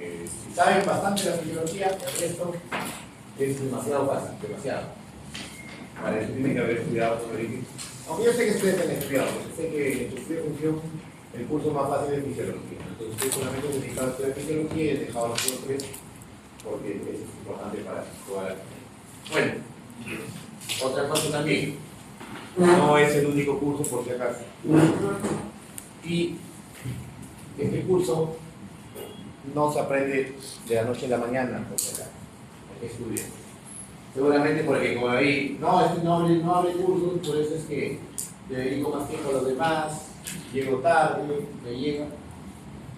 Si saben bastante de la fisiología, el resto es demasiado fácil, demasiado. Para eso tienen que haber estudiado sobre ello. Aunque yo sé que ustedes han estudiado, porque sé que en su función el curso más fácil es fisiología. Entonces ustedes solamente se dedican a estudiar fisiología y he dejado los otros tres porque eso es importante para toda la vida. Bueno, otra cosa también, no es el único curso por si acaso. Y este curso no se aprende de la noche a la mañana, por si acaso. Hay que estudiar. Seguramente porque como ahí, no, es que no abre cursos, por eso es que le dedico más tiempo a los demás, llego tarde, me llega,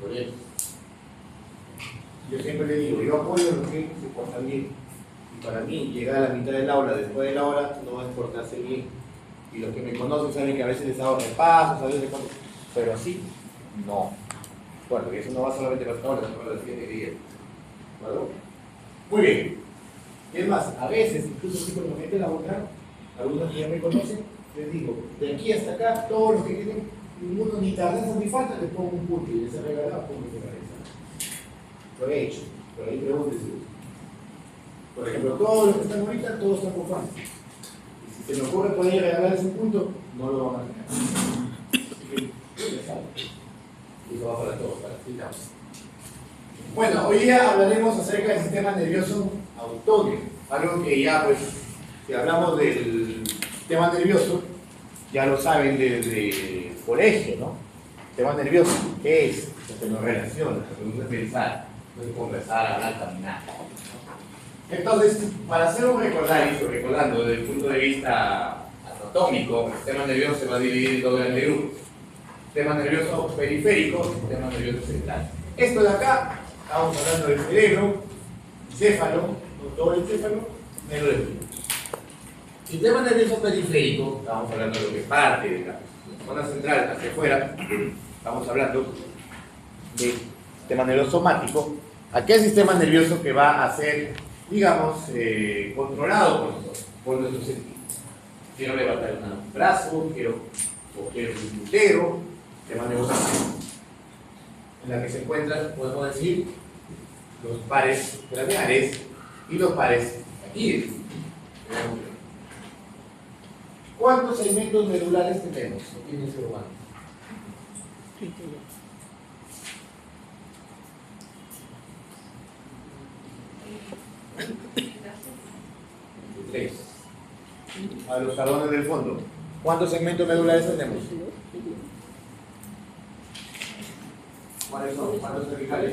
por eso. Yo siempre le digo, yo apoyo a los que se portan bien. Y para mí, llegar a la mitad del aula, después de la hora, no es portarse bien. Y los que me conocen saben que a veces les hago repasos, a veces cuando... pero así, no. Bueno, y eso no va solamente para esta hora, sino para la siguiente día. ¿De acuerdo? Muy bien. Y es más, a veces, incluso si cuando me meten la boca, algunos que ya me conocen, les digo, de aquí hasta acá, todos los que tienen ninguno ni tardanza ni falta, les pongo un punto y les he regalado puntos de cabeza. Lo he hecho, pero ahí pregúntense. Por ejemplo, todos los que están ahorita, todos están con fans. Y si se me ocurre poder regalarles un punto, no lo van a tener. Así que, ya saben. Y eso va para todos, para explicar. Bueno, hoy día hablaremos acerca del sistema nervioso autónomo. Algo que ya, pues, si hablamos del sistema nervioso, ya lo saben desde el colegio, ¿no? Sistema nervioso, ¿qué es? Se nos relaciona, se produce pensar, puede conversar, hablar, caminar. Entonces, para hacer un recordario, recordando desde el punto de vista anatómico, el sistema nervioso se va a dividir en dos grandes grupos. Sistema nervioso periférico y sistema nervioso central. Esto de acá, estamos hablando del cerebro, encéfalo, no todo el encéfalo, médula espinal. Sistema nervioso periférico, estamos hablando de lo que parte de la zona central hacia afuera, estamos hablando del sistema nervioso somático, aquel sistema nervioso que va a ser, digamos, controlado por nuestros sentidos. Quiero levantar un brazo, quiero coger un glúteo, sistema nervioso en la que se encuentran, podemos decir, los pares craneales y los pares aquí. ¿Cuántos segmentos medulares tenemos? ¿Qué tiene el ser humano? 23. A los talones del fondo. ¿Cuántos segmentos medulares tenemos? ¿Cuáles son? ¿Cuántos cervicales?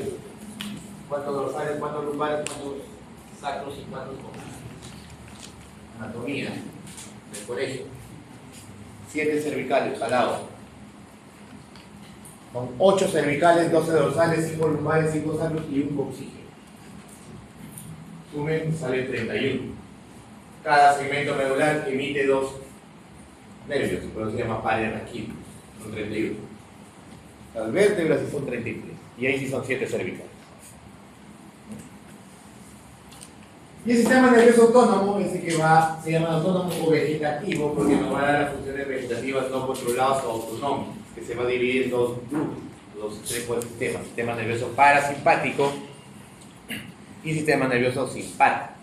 ¿Cuántos dorsales? ¿Cuántos lumbares? ¿Cuántos sacros y cuántos comas? Anatomía del colegio. 7 cervicales, jalado. Son 8 cervicales, 12 dorsales, 5 lumbares, 5 sacros y un coxígeno. Sumen, sale 31. Cada segmento medular emite 2 nervios, por eso se llama pares raquídeos. Son 31. Las vértebras sí son 33. Y ahí sí son 7 cervicales. Y el sistema nervioso autónomo es el que se llama autónomo o vegetativo porque nos va a dar las funciones vegetativas no controladas o autonómicas, que se va a dividir en dos grupos, dos tipos de sistemas: sistema nervioso parasimpático y sistema nervioso simpático.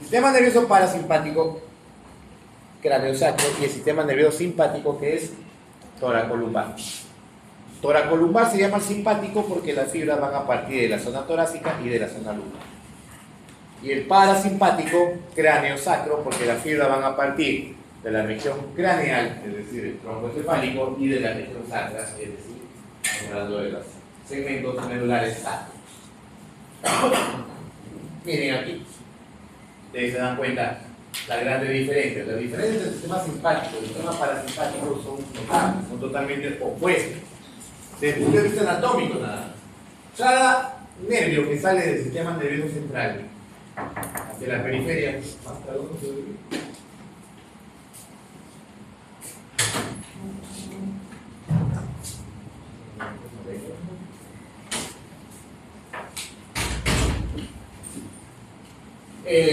Sistema nervioso parasimpático, craneosacro, y el sistema nervioso simpático, que es toracolumbar. Toracolumbar se llama simpático porque las fibras van a partir de la zona torácica y de la zona lumbar. Y el parasimpático, craneosacro, porque las fibras van a partir de la región craneal, es decir, el tronco encefálico, y de la región sacra, es decir, estamos hablando de los segmentos medulares sacros. Miren aquí, ustedes se dan cuenta la grande diferencia. Las diferencias del sistema simpático y del sistema parasimpático son totalmente opuestas. Desde el punto de vista anatómico, nada más. Cada nervio que sale del sistema nervioso central hacia la periferia,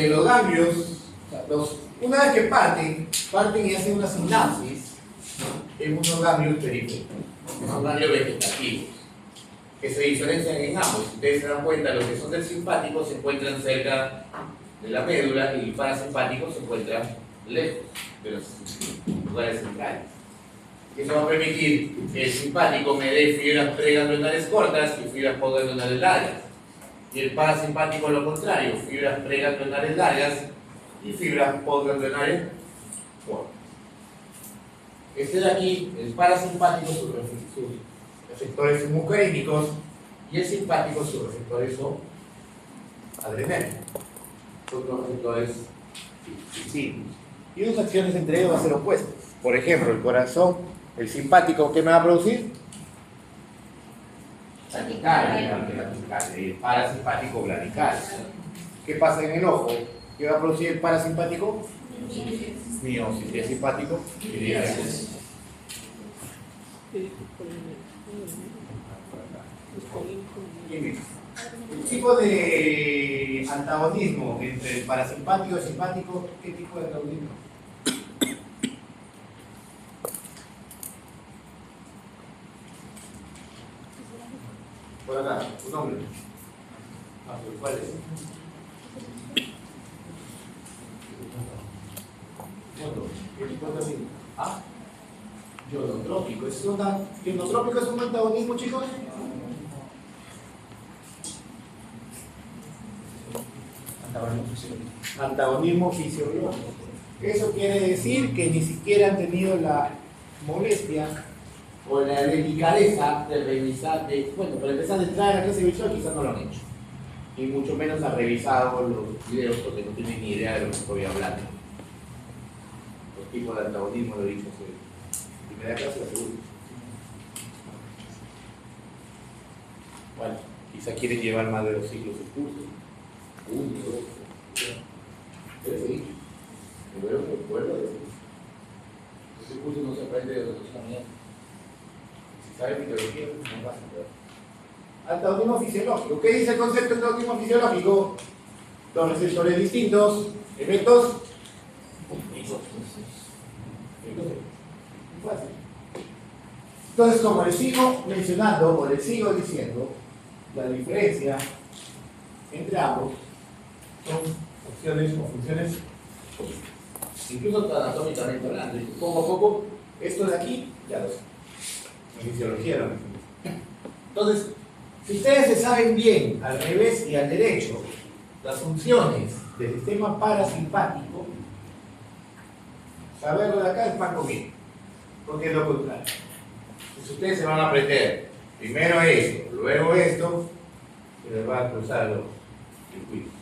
los ganglios, una vez que parten y hacen una sinapsis en unos ganglios periféricos, que son ganglios vegetativos. que se diferencian en ambos. Si ustedes se dan cuenta, los que son del simpático se encuentran cerca de la médula y el parasimpático se encuentra lejos de los lugares centrales. Eso va a permitir que el simpático me dé fibras preganglionales cortas y fibras postganglionales largas. Y el parasimpático lo contrario, fibras preganglionales largas y fibras postganglionales cortas. Este de aquí, el parasimpático, sus receptores son muscarínicos y el simpático, sus receptores son adrenérgicos. Son los receptores sí. Y sus acciones entre ellos van a ser opuestas. Por ejemplo, el corazón, el simpático, ¿qué me va a producir? Taquicardia, el parasimpático bradicardia. ¿Qué pasa en el ojo? ¿Qué va a producir el parasimpático? Miosis. ¿El simpático? Miosis. El tipo de antagonismo entre el parasimpático y el simpático, ¿qué tipo de antagonismo? Por acá, tu nombre. ¿Cuál es? ¿Qué tipo de antagonismo? Ionotrópico. ¿Ionotrópico es un antagonismo, chicos? Antagonismo fisiológico. Eso quiere decir que ni siquiera han tenido la molestia o la delicadeza de revisar, para empezar a entrar a la clase virtual quizás no lo han hecho. Y mucho menos han revisado los videos porque no tienen ni idea de lo que estoy hablando. Los tipos de antagonismo lo he dicho en primera clase o segunda. Bueno, quizás quieren llevar más de 2 ciclos de curso. Sí, pero me acuerdo de eso. Ese curso no se aprende de otra manera. Si sabes fisiología, no vas a entender. Antagonismo fisiológico. ¿Qué dice el concepto de antagonismo fisiológico? Dos receptores distintos, efectos. Fácil. Entonces, como les sigo mencionando o les sigo diciendo, la diferencia entre ambos son opciones o funciones, incluso anatómicamente hablando. Y poco a poco, esto de aquí, ya lo sé. En fisiología lo mismo. Entonces, si ustedes se saben bien al revés y al derecho las funciones del sistema parasimpático, saberlo de acá es pan comido, porque es lo contrario. Si ustedes se van a aprender primero esto, luego esto, se les va a cruzar los circuitos.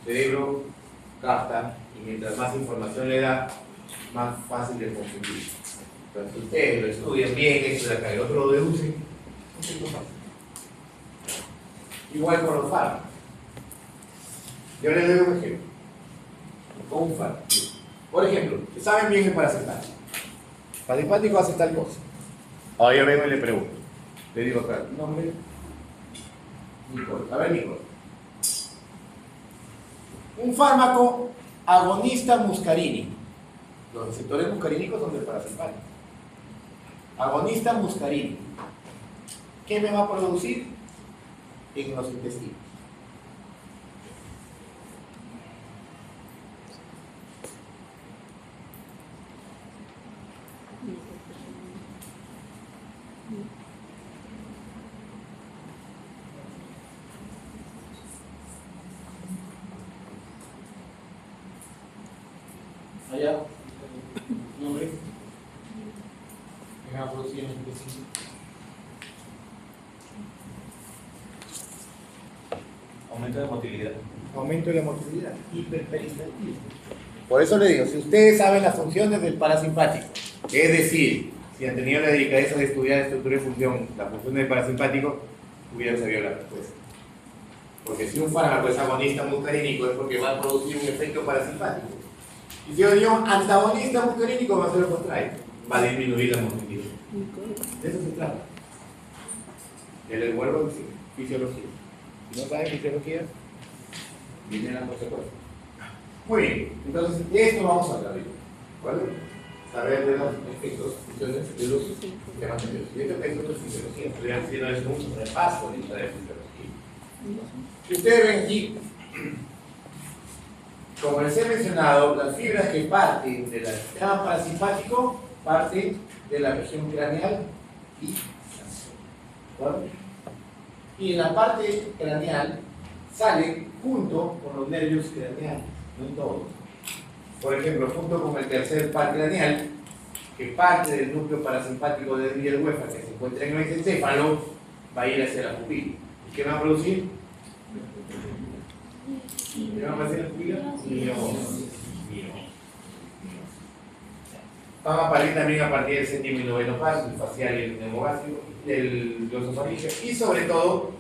El cerebro capta y mientras más información le da, más fácil de confundir. Entonces, si ustedes lo estudian bien, esto de acá y otro lo deducen, no es fácil. Igual con los fármacos. Yo les doy un ejemplo. Con un fármaco. Por ejemplo, ¿saben bien el parasimpático? El parasimpático hace tal cosa. Ahora yo vengo y le pregunto. Le digo acá, nombre. Nicole. A ver, Nicole. Un fármaco agonista muscarínico. Los receptores muscarínicos son del parasimpático. Agonista muscarínico. ¿Qué me va a producir? En los intestinos. Allá, nombre. ¿Qué va a producir en el intestino? Aumento de motilidad. Aumento de la motilidad. Hiperperistaltismo. Por eso le digo, si ustedes saben las funciones del parasimpático, es decir, si han tenido la delicadeza de estudiar estructura y función, la función del parasimpático, hubieran sabido la respuesta. Porque si un fármaco es agonista muscarínico es porque va a producir un efecto parasimpático. Y si yo digo antagonista muscarínico va a ser lo contrario, va a disminuir la motilidad. De eso se trata. Ya les vuelvo a decir, fisiología. Si no saben fisiología, vienen las consecuencias. Muy bien, entonces de esto vamos a hablar hoy. ¿De acuerdo? saber de los efectos, funciones de los sistemas nerviosos. Y esto es otra fisiología, estoy haciendo es un repaso de esta fisiología. Si ustedes ven aquí, como les he mencionado, las fibras que parten del sistema parasimpático parten de la región craneal y ¿vale? Y en la parte craneal salen junto con los nervios craneales, no en todos. Por ejemplo, junto con el tercer par craneal, que parte del núcleo parasimpático de Riel-Weffer, que se encuentra en el mesencéfalo, va a ir hacia la pupila. ¿Y qué va a producir? ¿Qué va a hacer la pupila? Van a parir también a partir del séptimo y noveno paso, el facial y el neumogástrico, del glosofaríngeo, y sobre todo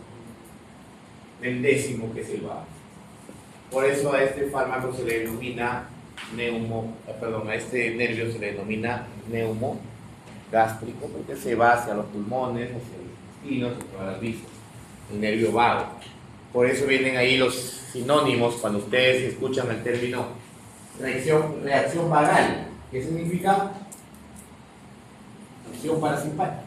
del décimo, que es el vago. Por eso a este fármaco se le denomina a este nervio se le denomina neumogástrico, porque se va hacia los pulmones, hacia los intestinos, hacia todas las vísceras, el nervio vago. Por eso vienen ahí los sinónimos cuando ustedes escuchan el término reacción vagal. ¿Qué significa? Acción parasimpática.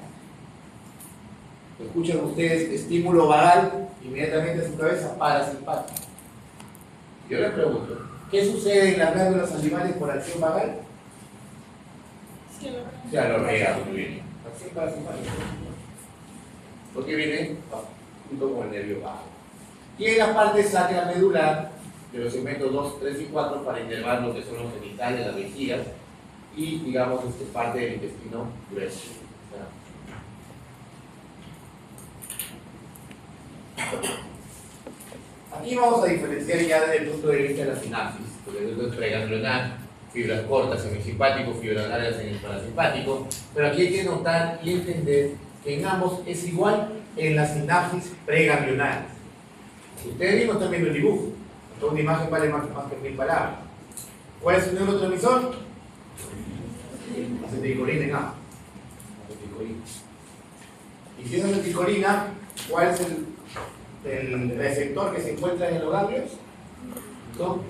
Escuchan ustedes estímulo vagal, inmediatamente a su cabeza parasimpática. Yo les pregunto, ¿qué sucede en las glándulas salivales por acción vagal? Ya lo reía muy bien. Acción parasimpática. Porque viene junto con el nervio vago. Y en la parte sacra medular, de los segmentos 2, 3 y 4, para innervar lo que son los genitales, las vejigas, y digamos parte del intestino grueso. Aquí vamos a diferenciar ya desde el punto de vista de la sinapsis, porque esto es preganglionar, fibras cortas en el simpático, fibras largas en el parasimpático, pero aquí hay que notar y entender que en ambos es igual en la sinapsis preganglionar. Ustedes mismos están viendo el dibujo, entonces una imagen vale más que 1000 palabras. ¿Cuál es su neurotransmisor? Acetilcolina en A. Acetilcolina. Y si es acetilcolina, ¿cuál es el receptor que se encuentra en los ganglios? Son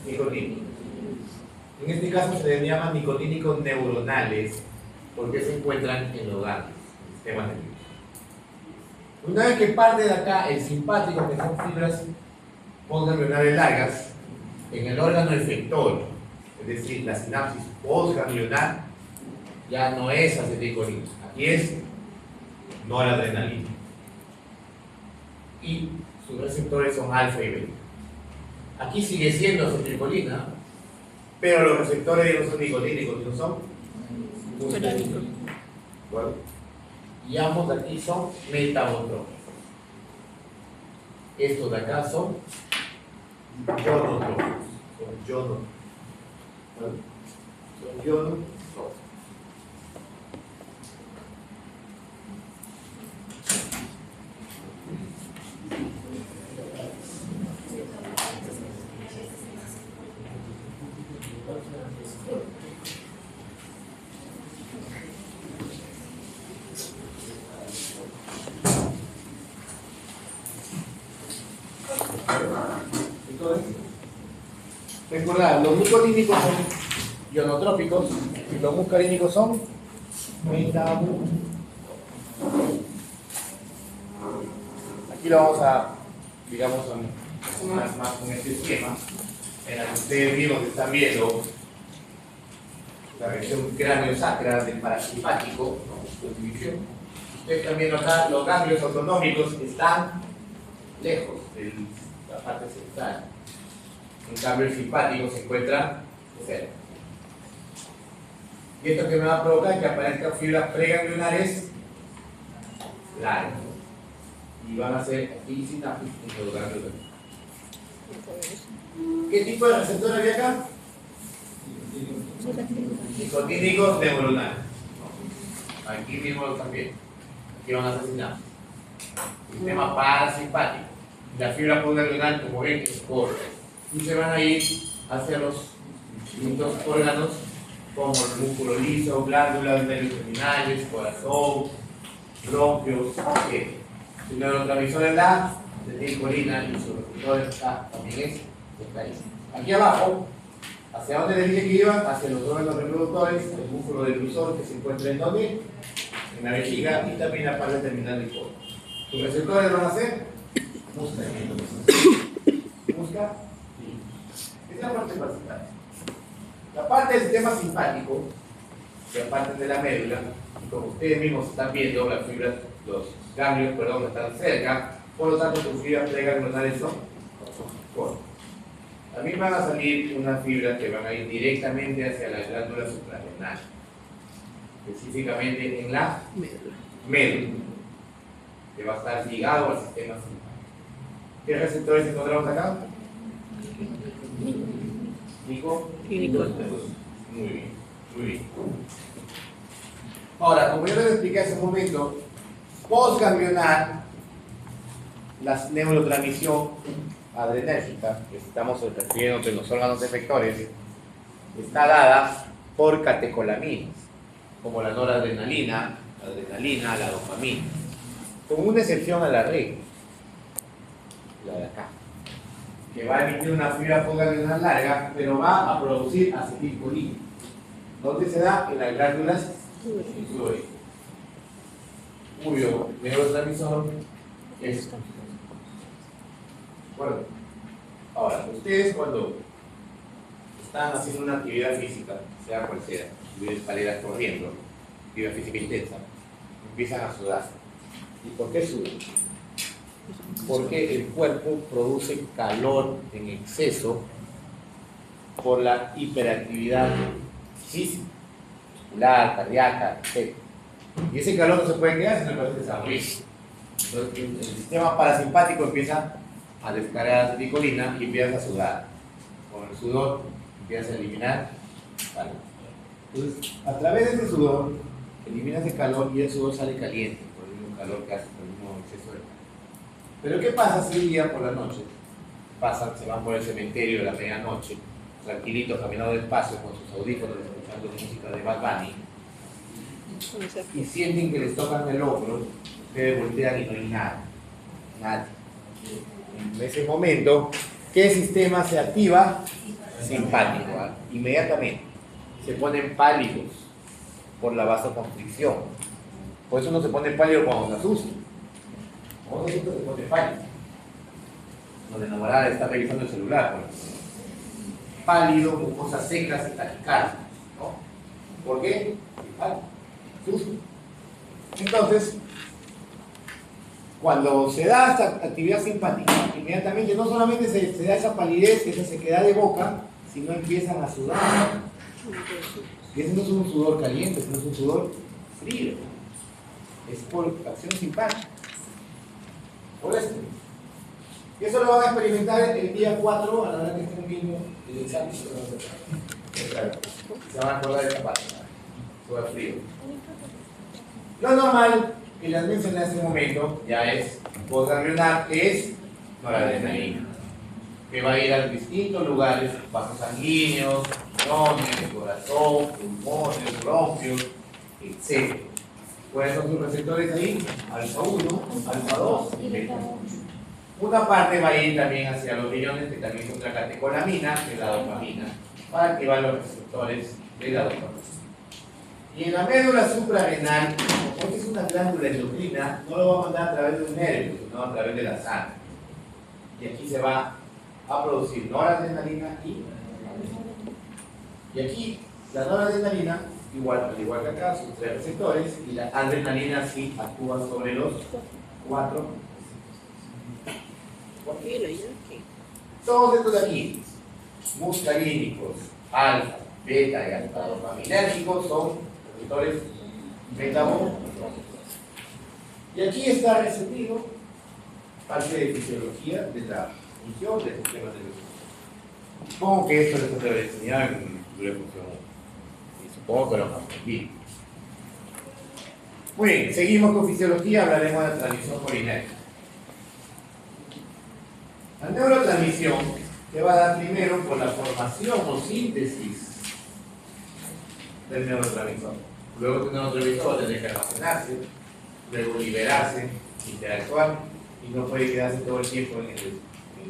nicotínicos. En este caso se les llama nicotínicos neuronales porque se encuentran en los ganglios, en el sistema nervioso. Una vez que parte de acá el simpático, que son fibras postganglionares largas, en el órgano efector, es decir, la sinapsis postganglionar, ya no es acetilcolina, aquí es noradrenalina. Y sus receptores son alfa y beta. Aquí sigue siendo acetilcolina, pero los receptores ya no son nicotínicos, no son muscarínicos. Bueno, y ambos de aquí son metabotróficos. Estos de acá son ionotróficos. Son ionotróficos. ¿Vale? Son ionotróficos. Recordad, los nicotínicos son ionotrópicos y los muscarínicos son metabotróficos. Aquí lo vamos a, digamos, más con este esquema en el que ustedes mismos están viendo la región cráneo-sacra del parasimpático, ¿no? Ustedes están viendo acá los ganglios autonómicos que están lejos de la parte central. En cambio, el simpático se encuentra cerca. Y esto que me va a provocar que aparezcan fibras preganglionares largas. Y van a ser aquí sinapsis en los ganglios. ¿Qué tipo de receptor había acá? Nicotínicos neuronales. Aquí mismo también. Aquí van a ser sinapsis. Sistema parasimpático. La fibra postganglionar, como ven, es corta. Y se van a ir hacia los distintos órganos como el músculo liso, glándulas, nervios terminales, corazón, bronquios, etc. Su neurotransmisor es la acetilcolina y su receptor está, también es esta. Aquí abajo ¿Hacia dónde le dije que iba? Hacia los órganos reproductores, el músculo del difusor que se encuentra en donde, en la vejiga y también la parte terminal del colon. ¿Tus receptores van a ser? Musca. Musca. Es la parte principal. La parte del sistema simpático, que aparte de la médula, y como ustedes mismos están viendo, las fibras, los ganglios, perdón, están cerca, por lo tanto sus fibras preganglionales son cortas. También van a salir unas fibras que van a ir directamente hacia la glándula suprarrenal, específicamente en la médula, que va a estar ligado al sistema simpático. ¿Qué receptores encontramos acá? Nico. Muy bien, muy bien. Ahora, como yo les expliqué hace un momento, postganglional, la neurotransmisión adrenérgica, que estamos refiriendo en los órganos efectores, está dada por catecolaminas, como la noradrenalina, la adrenalina, la dopamina, con una excepción a la regla, la de acá, que va a emitir una fibra postganglional larga, pero va a producir acetilcolina. ¿Dónde se da? En las glándulas sudoríparas. Cuyo neurotransmisor es. ¿De acuerdo? Ahora, ustedes cuando están haciendo una actividad física, sea cual sea, subir escaleras corriendo, actividad física intensa, empiezan a sudar. ¿Y por qué sudan? Porque el cuerpo produce calor en exceso por la hiperactividad física, muscular, cardíaca, etc. Y ese calor no se puede quedar si no el desarrollo. Entonces, el sistema parasimpático empieza a descargar acetilcolina y empieza a sudar. Con el sudor empieza a eliminar calor. Entonces, a través de ese sudor, elimina ese calor y el sudor sale caliente por el mismo calor que hace por el mismo exceso de calor. Pero ¿qué pasa si un día por la noche se van por el cementerio de la medianoche, tranquilitos, caminando despacio con sus audífonos, escuchando música de Bad Bunny, y sienten que les tocan el hombro, ustedes voltean y no hay nada, nadie? En ese momento, ¿qué sistema se activa? Simpático, ¿eh? Inmediatamente se ponen pálidos por la vasoconstricción. Por eso uno se pone pálido cuando se asusta. Cuando se asusta se pone pálido. Donde enamorada está revisando el celular, por ejemplo. Pálido, con cosas secas y taquicardia, ¿no? ¿Por qué? Pálido, susto. Entonces, cuando se da esta actividad simpática, inmediatamente no solamente se da esa palidez, esa sequedad de boca, sino empiezan a sudar. Y ese no es un sudor caliente, sino es un sudor frío. Es por acción simpática. Por esto. Y eso lo van a experimentar el día 4 a la hora que estén viendo el examen. Se van a acordar de esta parte. Sudor frío. Lo normal, que les mencioné hace un momento, ya es postganglional, que es noradrenalina, que va a ir a distintos lugares, vasos sanguíneos, riñones, corazón, pulmones, bronquios, etc. ¿Cuáles son sus receptores ahí? Alfa 1, alfa 2 y beta 8. Una parte va a ir también hacia los riñones, que también es otra catecolamina, que es la dopamina, para activar los receptores de la dopamina. Y en la médula suprarrenal, como es una glándula endocrina, no lo va a mandar a través de un nervio, sino a través de la sangre. Y aquí se va a producir noradrenalina y aquí la noradrenalina, igual que acá, sus 3 receptores, y la adrenalina sí actúa sobre los 4. Todos estos de aquí, muscarínicos, alfa, beta y alfa dopaminérgicos son receptores beta 1. Y aquí está resentido parte de fisiología de la función del sistema nervioso. Supongo que esto les debe enseñar en la función 1. Y supongo que lo vamos a aprender. Muy bien, seguimos con fisiología, hablaremos de la transmisión colinérgica. La neurotransmisión se va a dar primero por la formación o síntesis del neurotransmisor. Luego el neurotransmisor va a tener que almacenarse, luego liberarse, interactuar y no puede quedarse todo el tiempo en el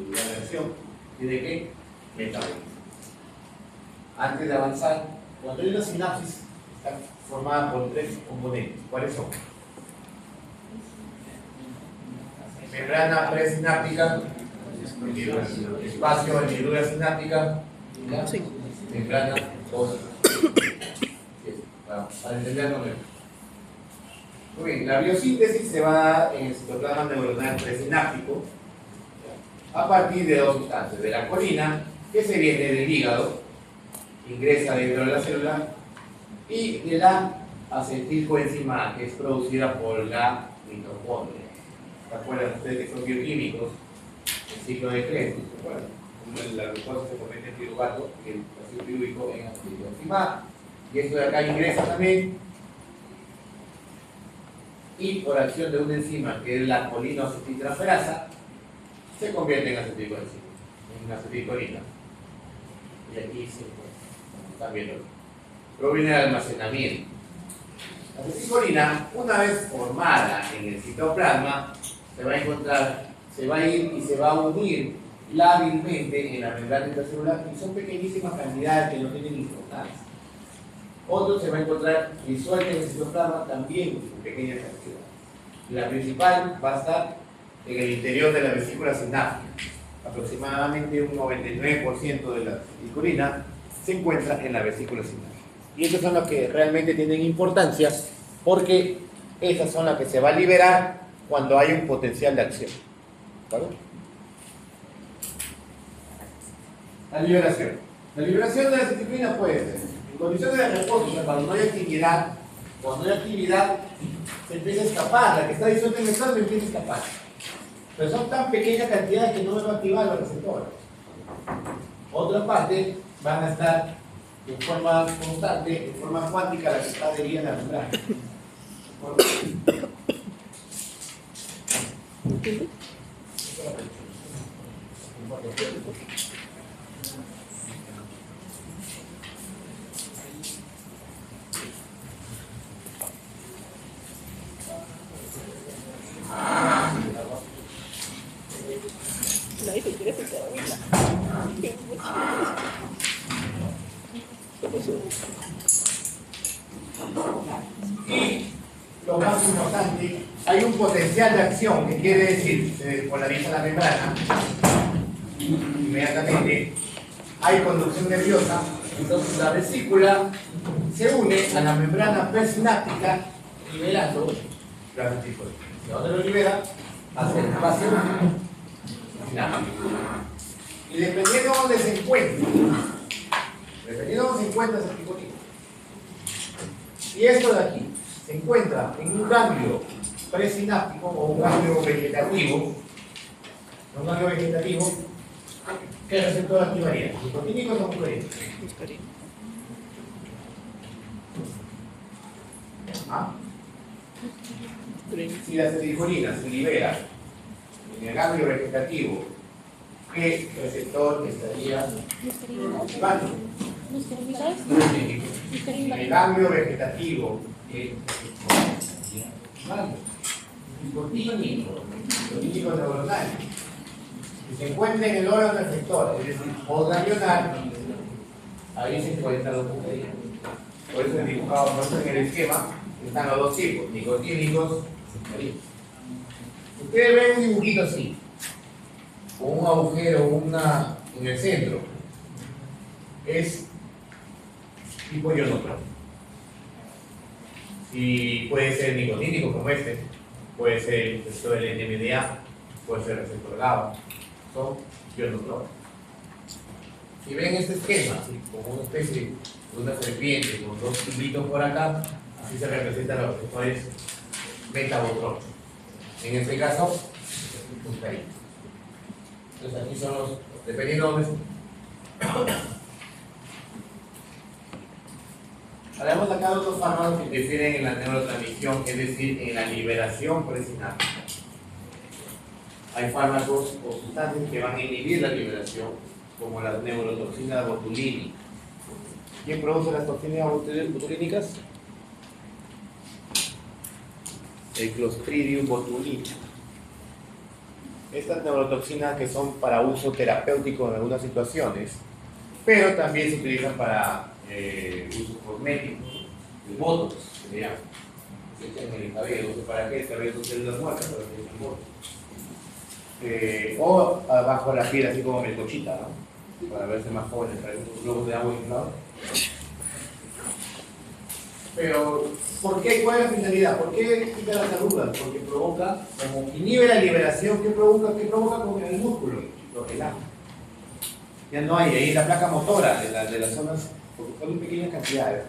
lugar de acción. Tiene que metabolizar. antes de avanzar, cuando hay una sinapsis, está formada por 3 componentes. ¿Cuáles son? Membrana presináptica, espacio de hendidura sináptica, ¿ya? Sí. Membrana post. Para entenderlo mejor. Muy bien, la biosíntesis se va a dar en el citoplasma neuronal presináptico a partir de 2 sustancias, de la colina, que se viene del hígado, ingresa dentro de la célula, y de la acetilcoenzima A, que es producida por la mitocondria. ¿Se acuerdan ustedes que son bioquímicos? El ciclo de Krebs, ¿se acuerdan? Como la glucosa se convierte en piruvato y el ácido pirúvico en acetilcoenzima A. Y esto de acá ingresa también, y por acción de una enzima que es la colinoacetiltransferasa, se convierte en acetilcoenzima, en acetilcolina. Y aquí se encuentra, están viendo, proviene del almacenamiento. La acetilcolina, una vez formada en el citoplasma, se va a encontrar, se va a ir y se va a unir lábilmente en la membrana intracelular, y son pequeñísimas cantidades que no tienen importancia. Otro se va a encontrar disuelto en el citoplasma también en pequeñas cantidades. La principal va a estar en el interior de la vesícula sináptica. Aproximadamente un 99% de la acetilcolina se encuentra en la vesícula sináptica. Y estas son las que realmente tienen importancia, porque esas son las que se va a liberar cuando hay un potencial de acción. ¿Vale? La liberación. La liberación de la acetilcolina puede ser en condiciones de reposo, o sea, cuando no hay actividad, se empieza a escapar, la que está disuelta en el plasma empieza a escapar. Pero son tan pequeñas cantidades que no me va a activar los receptores. Otra parte van a estar en forma constante, en forma cuántica, la que está adherida a la membrana. Nãy thì chưa thực tế là Y lo más importante, hay un potencial de acción, que quiere decir, se despolariza la membrana, inmediatamente hay conducción nerviosa, entonces la vesícula se une a la membrana presináptica, liberando la vesícula. ¿De dónde lo libera? Hacia el espacio sináptico. Y dependiendo de dónde se encuentre, esa picolina. Y esto de aquí se encuentra en un ganglio presináptico o un ganglio vegetativo, ¿qué receptor activaría? ¿Nicotínicos o muscarínicos? ¿Ah? Si la acetilcolina se libera en el ganglio vegetativo, ¿qué receptor estaría activando? En el ganglio vegetativo, ¿qué nicotínico neuronal, que se encuentra en el órgano efector, es decir, postganglionar, ahí se encuentran los muscarínicos. Por eso he dibujado, por eso en el esquema están los dos tipos, nicotínicos y muscarínicos. Ustedes ven un dibujito así, con un agujero en el centro, es tipo ionotrópico. Y puede ser nicotínico como este, puede ser el receptor del NMDA, puede ser el receptor GABA, son ionotrópicos. Si ven este esquema, así, como una especie de una serpiente con dos tubitos por acá, así se representan los receptores metabotrópicos. En este caso, muscarínicos. Entonces aquí son los, dependiendo de dónde. Hablamos acá de otros fármacos que interfieren en la neurotransmisión, es decir, en la liberación presináptica. Hay fármacos o sustancias que van a inhibir la liberación, como las neurotoxinas botulínicas. ¿Quién produce las toxinas botulínicas? El Clostridium botulinum. Estas neurotoxinas, que son para uso terapéutico en algunas situaciones, pero también se utilizan para usos cosméticos, el botox, se le llama. Se echan en el cabello, no sé para qué, el cabello son células muertas, pero se echan botox. O abajo la piel, así como melcochita, ¿no? Para verse más jóvenes, para unos globos de agua inflados. Pero, ¿por qué? ¿Cuál es la finalidad? ¿Por qué quita las arrugas? Porque provoca, como inhibe la liberación, ¿qué provoca? ¿Qué provoca con el músculo? Lo relaja. Ya no hay, ahí la placa motora de las zonas, porque son pequeñas cantidades,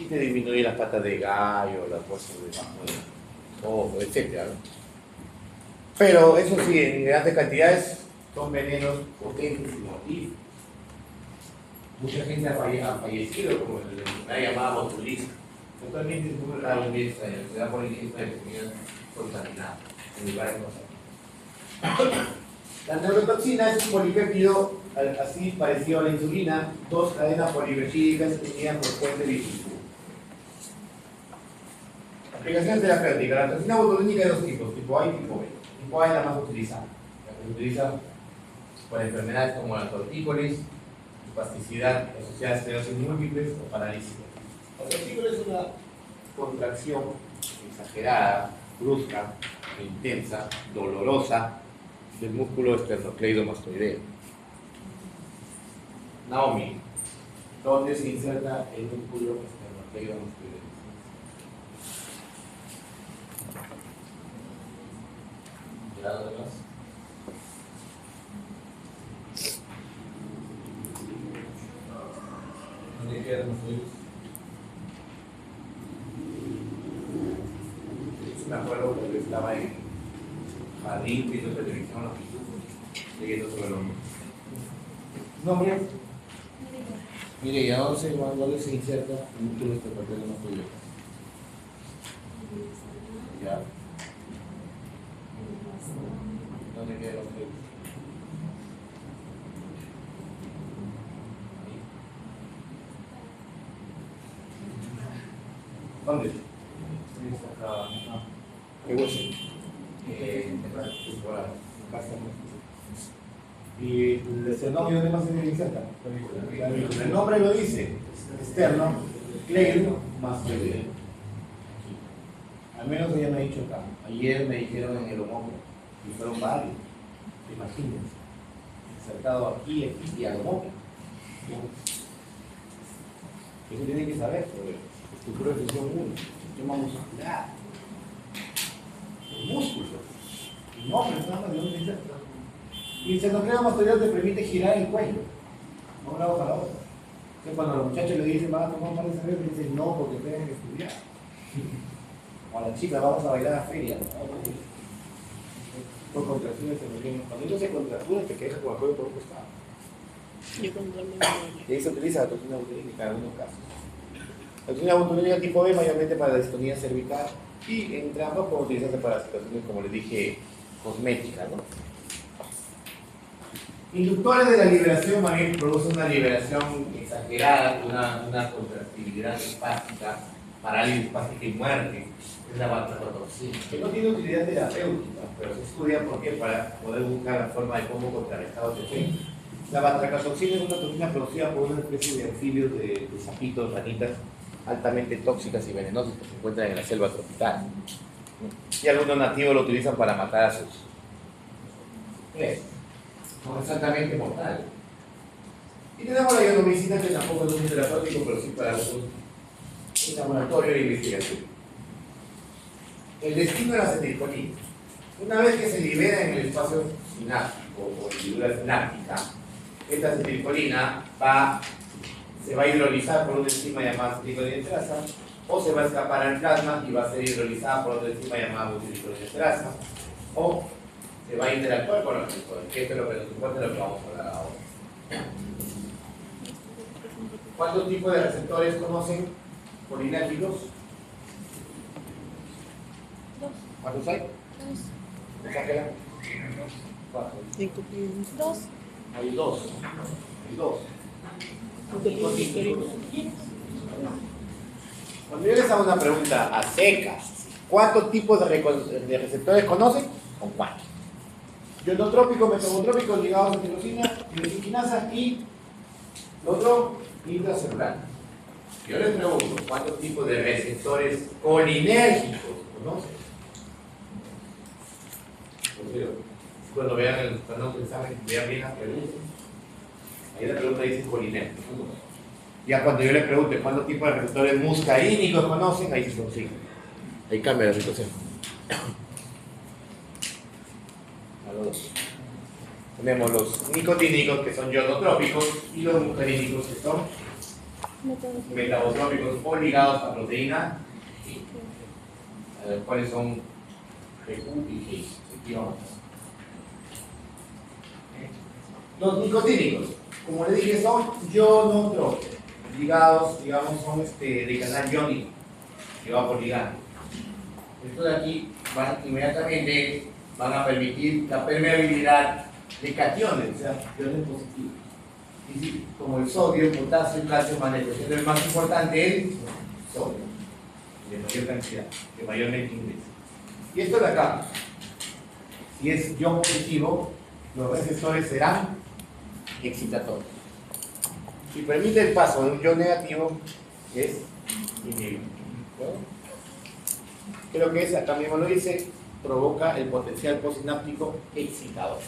y te disminuye las patas de gallo, las fuerzas de ojo, etc. ¿no? Pero eso sí, en grandes cantidades son venenos potentes y mortíferos. Mucha gente ha fallecido como la llamada botulismo. Actualmente es muy raro en esta, se da por ingesta de comidas contaminadas en lugares no sanos. La neurotoxina es un polipéptido así parecido a la insulina, dos cadenas polipeptídicas unidas por puente biciclo. Aplicaciones terapéuticas. La toxina botulínica hay dos tipos, tipo A y tipo B. Tipo A es la más utilizada. La que se utiliza para enfermedades como la tortícolis, espasticidad asociada a esclerosis múltiples o parálisis. La tortícolis es una contracción exagerada, brusca, intensa, dolorosa del músculo esternocleidomastoideo. Naomi, ¿dónde se inserta el músculo esternocleidomastoideo? ¿Llegado de más? ¿Dónde quedan los oídos? Me acuerdo que estaba en jardín viendo televisión, los pitufos, leyendo sobre los nombres. Mire, ¿y a dónde se inserta el músculo esternocleidomastoideo? Ya. ¿Dónde quedan los oídos? ¿Dónde? ¿Qué hueso? ¿Y el esternón dónde más se inserta? El nombre lo dice, externo, cleidomastoideo. Al menos ella me ha dicho acá. Ayer me dijeron en el homónimo, y fueron varios, imagínense, insertado aquí y al homónimo. Eso tienen que saber, porque estructura de función 1, sistema muscular, el músculo, el nombre, nada más de dónde inserta. Y el esternocleidomastoideo te permite girar el cuello, de un lado para otro. Entonces, cuando a los muchachos le dicen, van a tomar un par de cervezas, le dicen no, porque tienen que estudiar. O a la chica, vamos a bailar a feria. Por contracciones esternocleidomastoideas. Cuando ellos se contracturan, te quejas con el cuello por un costado. Yo controlé. Y ahí se utiliza la toxina botulínica en algunos casos. La toxina botulínica tipo B mayormente para la distonía cervical y entre ambos puede utilizarse para situaciones, como les dije, cosméticas, ¿no? Inductores de la liberación más bien producen una liberación exagerada, una contractibilidad espástica, parálisis espástica y muerte. Es la batracotoxina, que no tiene utilidad terapéutica, pero se estudia por qué, para poder buscar la forma de cómo contrarrestar los efectos. La batracotoxina es una toxina producida por una especie de anfibios de sapitos, ranitas, altamente tóxicas y venenosas que se encuentran en la selva tropical. Y algunos nativos lo utilizan para matar a sus presas. Son exactamente mortales. Y tenemos la iodomicina, que tampoco es un terapéutico, pero sí para usos en laboratorio e investigación. El destino de la acetilcolina. Una vez que se libera en el espacio sináptico o en fibra sináptica, esta acetilcolina se va a hidrolizar por una enzima llamada acetilcolinesterasa, o se va a escapar al plasma y va a ser hidrolizada por otra enzima llamada butilcolinesterasa, o se va a interactuar con los receptores, que esto es lo que nos importa, lo que vamos a hablar ahora. ¿Cuántos tipos de receptores conocen colinérgicos? ¿Cuántos hay? Exagera. ¿Cuántos? Dos. Hay dos. Hay dos. Cuando yo les hago una pregunta a secas, ¿cuántos tipos de receptores conocen? ¿Con cuántos? Ionotrópicos, metabotrópicos ligados a tirosina, tirosiquinasa y Otro, intracelular. Yo les pregunto, ¿cuántos tipos de receptores colinérgicos conocen? Cuando vean el examen, vean bien las preguntas. Ahí la pregunta dice colinérgicos. Ya cuando yo les pregunte cuántos tipos de receptores muscarínicos conocen, ahí sí son 5. Ahí cambia la situación. Tenemos los nicotínicos, que son ionotrópicos, y los muscarínicos, que son metabotrópicos o ligados a proteína, cuáles son PQ y G. Aquí vamos. Los nicotínicos, como le dije, son ionotrópicos, ligados, digamos, son de canal iónico, que va por ligando. Estos de aquí inmediatamente van a permitir la permeabilidad de cationes, o sea, iones positivos. Y sí, como el sodio, potasio, calcio, magnesio, siendo el más importante el sodio, de mayor cantidad, de mayormente ingreso. Y esto de acá, si es ion positivo, los receptores serán excitatorios. Si permite el paso de un ion negativo, es inhibidor. Creo que es, acá mismo lo dice, provoca el potencial postsináptico excitador.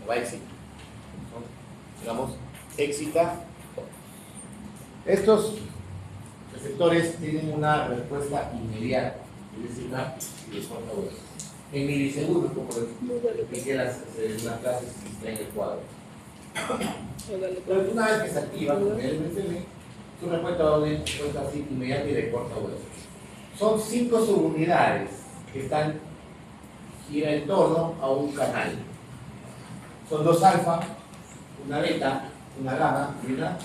Va a excitar. Digamos, excita. Estos receptores tienen una respuesta inmediata, es decir, en milisegundos, como lo expliqué en las clases que está en el cuadro. Pero una vez que se activa con el MSM, su respuesta así inmediata y de corta duración. Son 5 subunidades que están gira en torno a un canal. Son 2 alfa, una beta, una gamma y una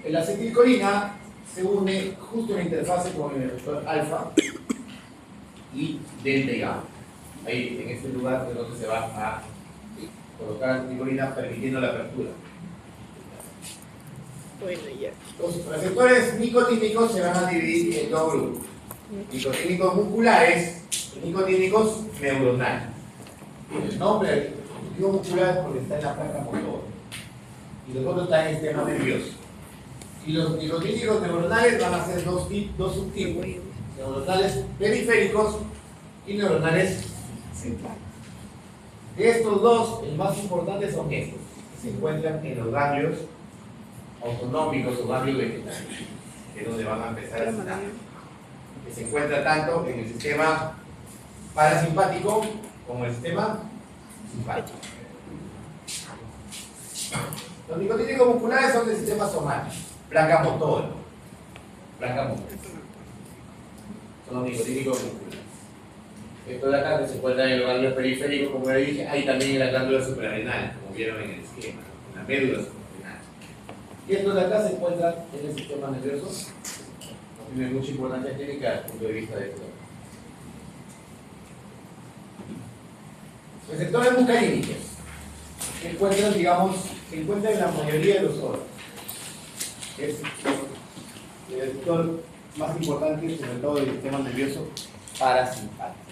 la acetilcolina se une justo en la interfase con el receptor alfa y delta y gamma. Ahí, en este lugar, es donde se va a colocar acetilcolina permitiendo la apertura. Bueno, ya. Los receptores nicotínicos se van a dividir en 2 grupos: nicotínicos musculares y nicotínicos neuronales. El nombre del dispositivo muscular es porque está en la placa motor y los otros están en el sistema nervioso. Y los nicotínicos neuronales van a ser dos subtipos: neuronales periféricos y neuronales centrales. De estos dos, el más importante son estos, que se encuentran en los ganglios autonómicos o ganglios vegetales, que es donde van a empezar a estar. Que se encuentra tanto en el sistema parasimpático como en el sistema simpático. Los nicotínicos musculares son del sistema somático, placa motor. Son los nicotínicos musculares. Estos de acá que se encuentran en los ganglios periféricos, como le dije, hay también en la glándula suprarrenal, como vieron en el esquema, en la médula suprarrenal. Y estos de acá se encuentran en el sistema nervioso. No tiene mucha importancia clínica desde el punto de vista de esto. Receptores muscarínicos se encuentran, digamos, en la mayoría de los órganos. Es el receptor más importante, sobre todo del sistema nervioso parasimpático.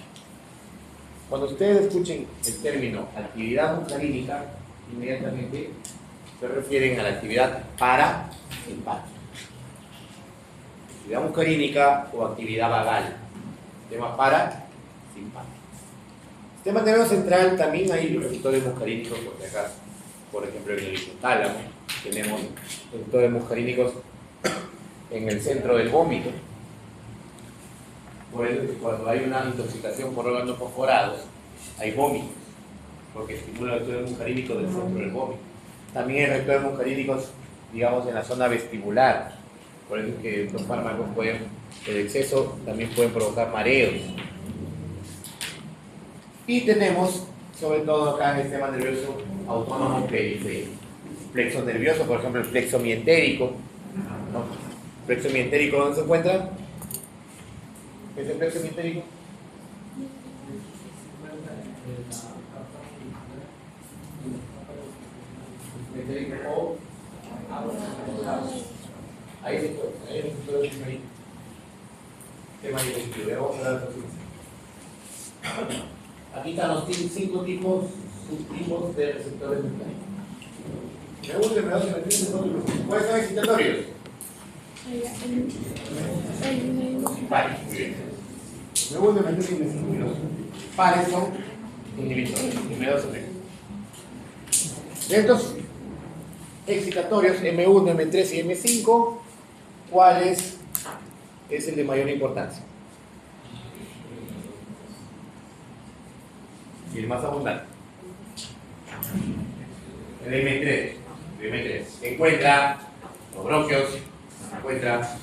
Cuando ustedes escuchen el término actividad muscarínica, inmediatamente se refieren a la actividad parasimpática. Actividad muscarínica o actividad vagal. Tema parasimpático. Sistema nervioso central también hay receptores muscarínicos, por si acaso. Por ejemplo, en el hipotálamo tenemos receptores muscarínicos en el centro del vómito. Por eso es que cuando hay una intoxicación por órganos fosforados, hay vómitos, porque estimula receptores muscarínicos del centro del vómito. También hay receptores muscarínicos, digamos, en la zona vestibular. Por eso es que los fármacos el exceso también pueden provocar mareos. Y tenemos, sobre todo acá en el sistema nervioso autónomo periférico, plexo nervioso, por ejemplo, el plexo mientérico. ¿No? ¿Plexo mientérico dónde se encuentra? ¿Qué es el plexo mientérico? Ahí se encuentra, ahí es el tema dispositivo. Vamos a ver. Aquí están los 5 tipos subtipos de receptores mecánicos. M1, M2, M3, M4. ¿Cuáles son excitatorios? Pares, muy bien. M1, M3, M5. Pares son inhibidores, M2, M3. De estos excitatorios M1, M3 y M5, ¿cuál es el de mayor importancia? Y el más abundante. El M3. El M3 se encuentra en los bronquios, se encuentra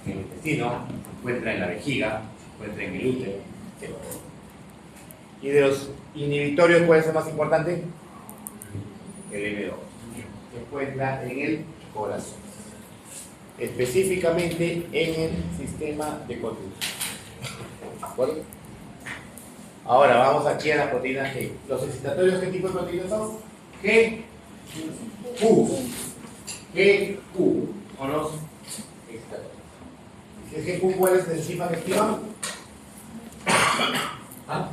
en el intestino, se encuentra en la vejiga, se encuentra en el útero, etc. ¿Y de los inhibitorios cuál es el más importante? El M2. Se encuentra en el corazón, específicamente en el sistema de conducción. ¿De acuerdo? Ahora vamos aquí a la proteína G. ¿Los excitatorios qué tipo de proteínas son? G, Q. G, Q son los excitatorios. Si es G, Q, ¿cuál es la enzima que activa? ¿Ah?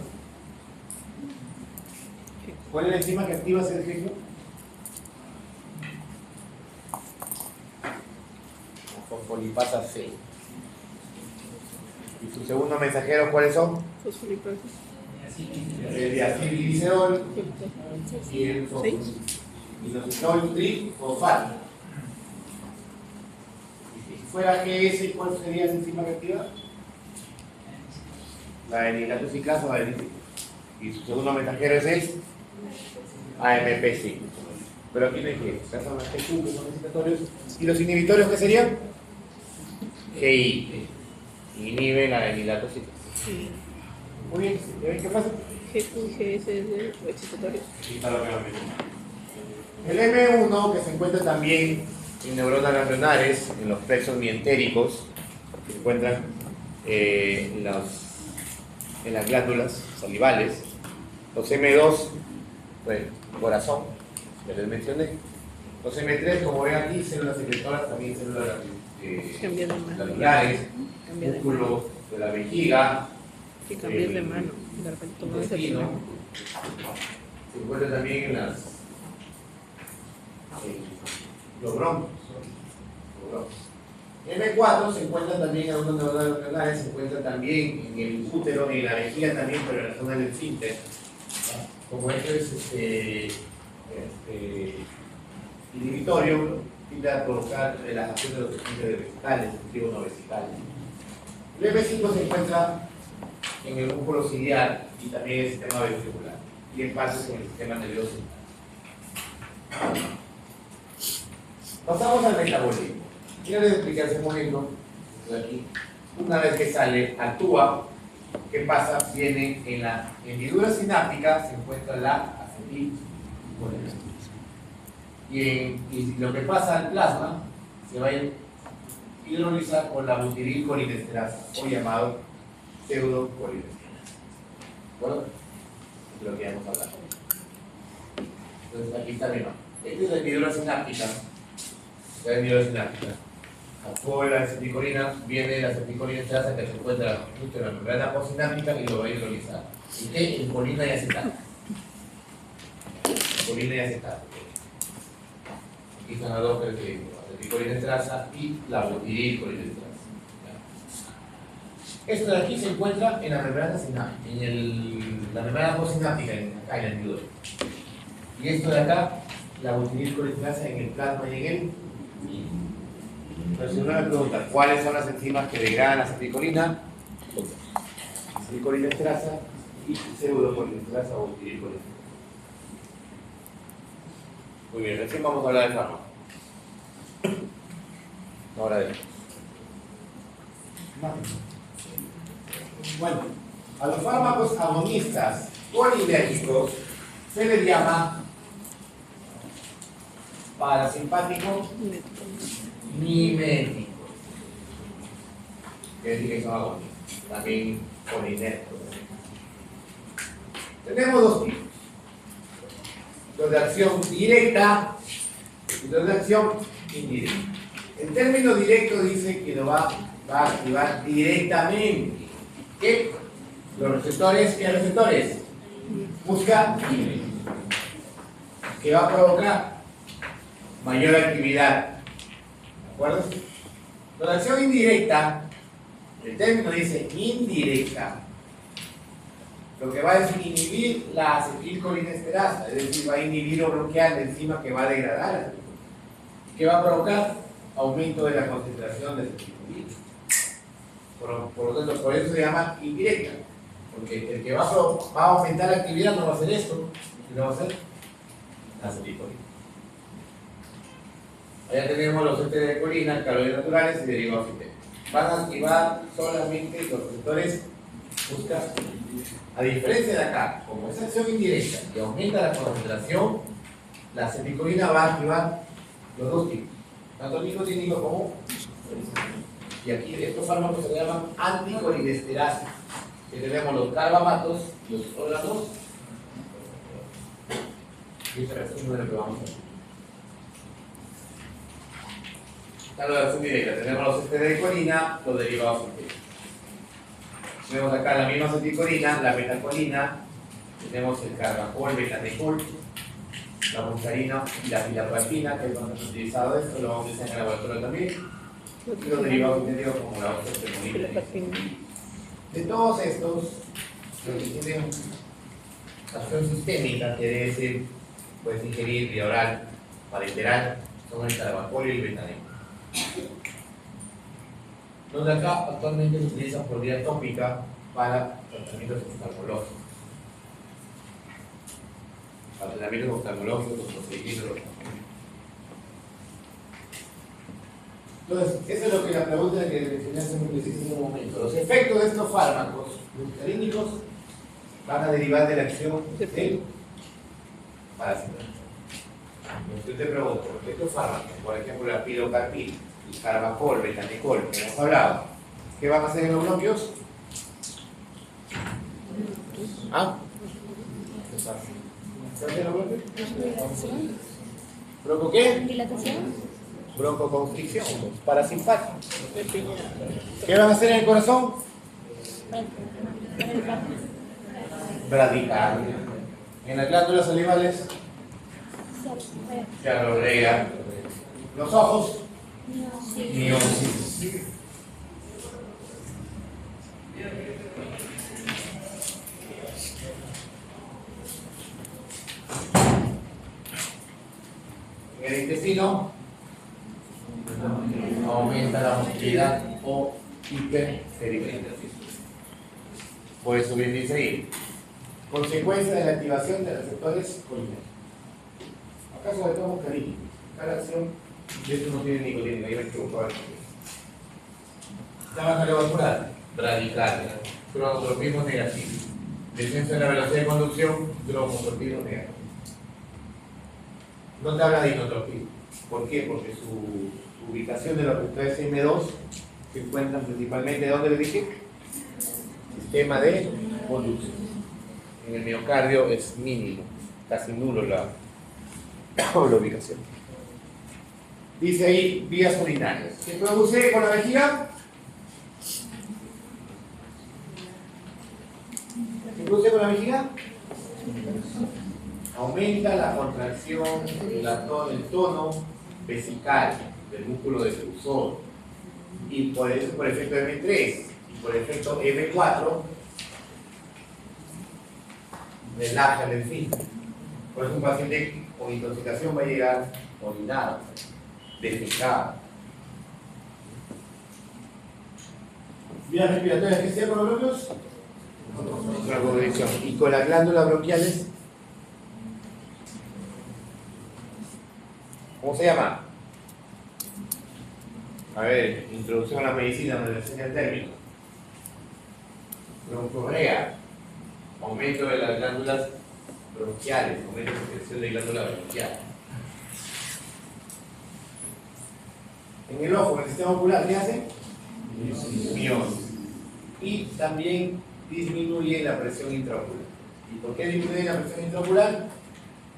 ¿Cuál es la enzima que activa si es G, Q? Fosfolipasa C. ¿Y su segundo mensajero cuáles son? Fosfolipasa. El diacilglicerol y el inositol trifosfato. Y si fuera GS, ¿cuál sería la enzima que activa? La enilatosiclasa o la adenosina. Y su segundo mensajero es el AMP5. Pero aquí no hay que, acá son las GQ, que son excitatorios. ¿Y los inhibitorios qué serían? GI. Inhibe la enilatosiclasa. Muy bien, ¿ya ven qué pasa? G es el excitatorio. El M1, que se encuentra también en neuronas ganglionares, en los plexos mientéricos, que se encuentran en las glándulas salivales. Los M2, bueno, corazón, ya les mencioné. Los M3, como ven aquí, células secretoras, también células glandulares, músculo de la vejiga. Que cambies de mano, de repente tomas el intestino. Se encuentra también en los bronquios. M4 se encuentra también en algunas neuronas ganglionares, se encuentra también en el útero, en la vejiga también, pero en la zona del esfínter. Como esto es inhibitorio, tiende a provocar relajación de los esfínteres vesicales, el no vesicales. El M5 se encuentra en el músculo ciliar y también en el sistema vestibular y en partes en el sistema nervioso. Pasamos al metabolismo. Quiero explicar ese momento. Aquí, una vez que sale, actúa. ¿Qué pasa? Viene en la hendidura sináptica, se encuentra la acetilcolina. Y lo que pasa al plasma se va a hidrolizar con la butililcolinesterasa, o llamado pseudocolinesterasa. ¿De acuerdo? Es lo que ya hemos hablado. Entonces aquí está mi mano. Esta es la hendidura sináptica. La hendidura sináptica. Actuó la acetilcolina, viene la acetilcolinesterasa que se encuentra justo en la membrana postsináptica y lo va a hidrolizar. ¿Y qué? En colina y acetato. Colina y acetato. Aquí están las dos características, la acetilcolinesterasa y la butililcolinesterasa. Esto de aquí se encuentra en la membrana sináptica, en la membrana postsináptica, acá en la hendidura. Y esto de acá, la butililcolinesterasa en el plasma y en el. Entonces, si uno me pregunta cuáles son las enzimas que degradan la acetilcolina, acetilcolinesterasa y pseudocolinesterasa o butililcolinesterasa. Muy bien, recién vamos a hablar de fármacos. Ahora de. Bueno, a los fármacos agonistas colinérgicos se les llama parasimpático mimético. Quiere decir que son agonistas, también colinérgicos. Tenemos dos tipos: los de acción directa y los de acción indirecta. El término directo dice que lo va a activar directamente. ¿Qué? Los receptores, ¿qué receptores? Busca que va a provocar mayor actividad. ¿De acuerdo? La acción indirecta, el término dice indirecta, lo que va a es inhibir la acetilcolinesterasa, es decir, va a inhibir o bloquear la enzima que va a degradar la acetilcolina. ¿Qué va a provocar? Aumento de la concentración de acetilcolina. Por lo tanto, por eso se llama indirecta, porque el que va a aumentar la actividad no va a hacer esto, sino va a ser la acetilcolina. Allá tenemos los ésteres de colina, caloides naturales y derivados sintéticos. Van a activar solamente los receptores busca. A diferencia de acá, como es acción indirecta y aumenta la concentración, la acetilcolina va a activar los dos tipos, tanto nicotínico como. Y aquí estos fármacos se llaman anticolinesterasa, que tenemos los carbamatos y los órganos. Y esta es uno de lo que vamos a ver. La acción directa, tenemos los ésteres de colina, los derivados sintéticos. Tenemos acá la misma acetilcolina, la betacolina, tenemos el carbacol, betanecol, la muscarina y la filapatina, que es donde hemos utilizado esto, lo vamos a utilizar en el laboratorio también. Y los derivados sintéticos como la oxotemonina. De todos estos, los que tienen acción sistémica, que debe ser, puedes ingerir vía oral, parenteral, son el carbacol y el betanecol. Donde acá actualmente se utilizan por vía tópica para tratamientos oftalmológicos. Para tratamientos oftalmológicos, los procedimientos. Entonces, eso es lo que la pregunta que mencioné hace un momento. Los efectos de estos fármacos muscarínicos van a derivar de la acción del parasitárico. Yo te pregunto, estos fármacos, por ejemplo la pilocarpina, el carbacol, betanecol, que hemos hablado, ¿qué van a hacer en los bronquios? ¿Ah? ¿Qué hacen en los bronquios? ¿Bronco qué? Dilatación. Broncoconstricción, parasimpático. ¿Qué van a hacer en el corazón? Bradicardia. En las glándulas salivales, diarrea. Los ojos, miosis. En el intestino aumenta la motilidad o hiperferimentación. Por eso bien dice ahí, consecuencia de la activación de receptores colinérgicos. Acá sobre todo muscarínicos. Cada acción de esto no tiene nicotina, ahí me equivoco. Trabajo cardiovascular, bradicardia, cronotropismo negativo. Descenso en la velocidad de conducción, cronotropismo negativo. No te habla de inotropismo. ¿Por qué? Porque su ubicación de los receptores M2 se encuentran principalmente, ¿dónde le dije? Sistema de conducción. En el miocardio es mínimo, casi nulo la ubicación. Dice ahí vías urinarias. ¿Se produce con la vejiga? ¿Se produce con la vejiga? Aumenta la contracción del tono vesical del músculo defusor. Y por eso, por efecto M3 y por efecto M4, relaja el esfínter. Por eso un paciente con intoxicación va a llegar orinado, defecado. Vías respiratorias que sean con los bronquios, y con las glándulas bronquiales, ¿cómo se llama? A ver, introducción a la medicina donde le enseña el término. Broncorrea, aumento de las glándulas bronquiales, aumento de secreción de glándulas bronquiales. En el ojo, en el sistema ocular, ¿qué hace? Miosis. Y también disminuye la presión intraocular. ¿Y por qué disminuye la presión intraocular?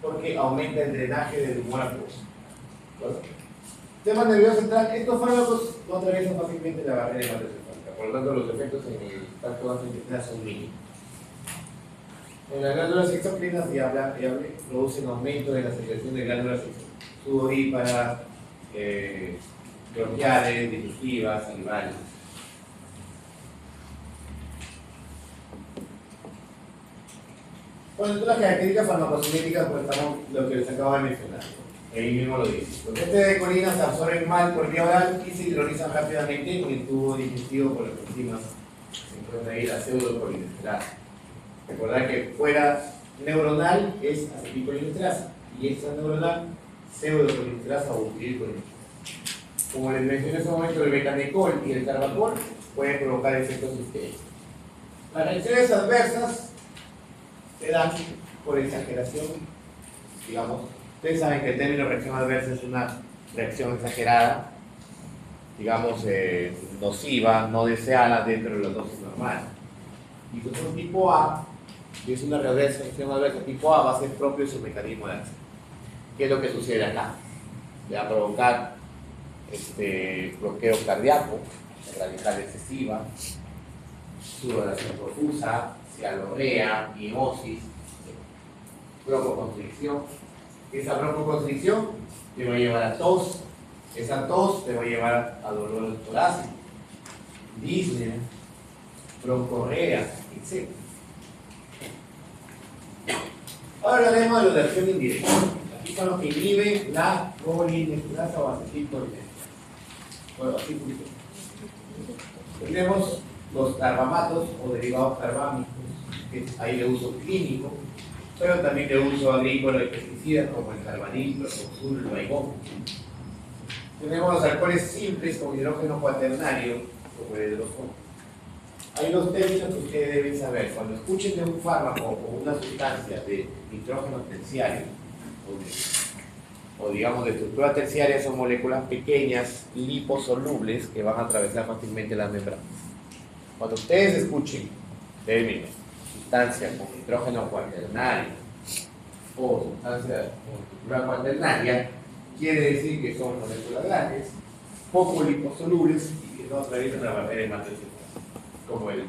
Porque aumenta el drenaje del humor acuoso. Tema nervioso central, estos fármacos no atraviesan fácilmente la barrera hematocefálica, por lo tanto los efectos en el tracto gastrointestinal son mínimos. En las glándulas exocrinas producen aumento de la secreción de glándulas sudoríparas, bronquiales, digestivas, salivales. Bueno, todas las características farmacocinéticas, pues estamos lo que les acabo de mencionar. Ahí mismo lo dice. Los estés de colina se absorben mal por vía oral y se hidrolizan rápidamente en el tubo digestivo por las enzimas. Se encuentra ahí la pseudocolinesterasa. Recordad que fuera neuronal es acetilcolinesterasa y extraneuronal pseudocolinesterasa o butilcolinesterasa. Como les mencioné en ese momento, el betamecol y el carbacol pueden provocar efectos sistémicos. Las reacciones adversas se dan por exageración, digamos. Ustedes saben que el término reacción adversa es una reacción exagerada, digamos, nociva, no deseada dentro de la dosis normal. Y si son tipo A, si es una reacción adversa tipo A, va a ser propio de su mecanismo de acción. ¿Qué es lo que sucede acá? Le va a provocar bloqueo cardíaco, radical excesiva, sudoración profusa, cialorrea, miosis, broncoconstricción. Esa broncoconstricción te va a llevar a tos, esa tos te va a llevar a dolor torácico, disnea, broncorrea, etc. Ahora hablaremos de los de acción indirecta. Aquí son los que inhiben la colinesterasa o acetilcolinesterasa. Bueno, así poquito. Tenemos los carbamatos o derivados carbámicos, que hay de uso clínico, pero también de uso agrícola y pesticidas como el carbanil, protoxul, el vaigón. Tenemos los alcoholes simples como hidrógeno cuaternario o el hidrógeno. Hay dos términos que ustedes deben saber. Cuando escuchen de un fármaco o una sustancia de nitrógeno terciario o digamos de estructura terciaria, son moléculas pequeñas, liposolubles, que van a atravesar fácilmente las membranas. Cuando ustedes escuchen términos, sustancia con nitrógeno cuaternario o sustancia con estructura cuaternaria, quiere decir que son moléculas grandes, poco liposolubles y que no atraviesan la barrera hematoencefálica, como el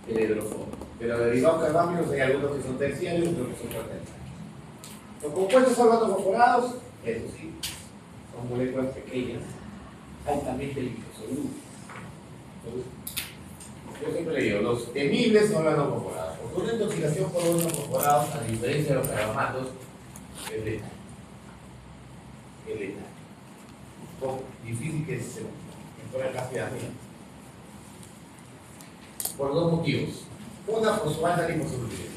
hidrógeno. Pero derivados carbámicos hay algunos que son terciarios y otros que son cuaternarios. Los compuestos organofosforados, eso sí, son moléculas pequeñas, altamente liposolubles. Yo siempre le digo, los temibles son organofosforados. Porque una intoxicación por organofosforados, a diferencia de los carbamatos, es letal. Es letal. Es poco difícil que se mejore rápidamente. Por dos motivos. Una, por su alta liposolubilidad.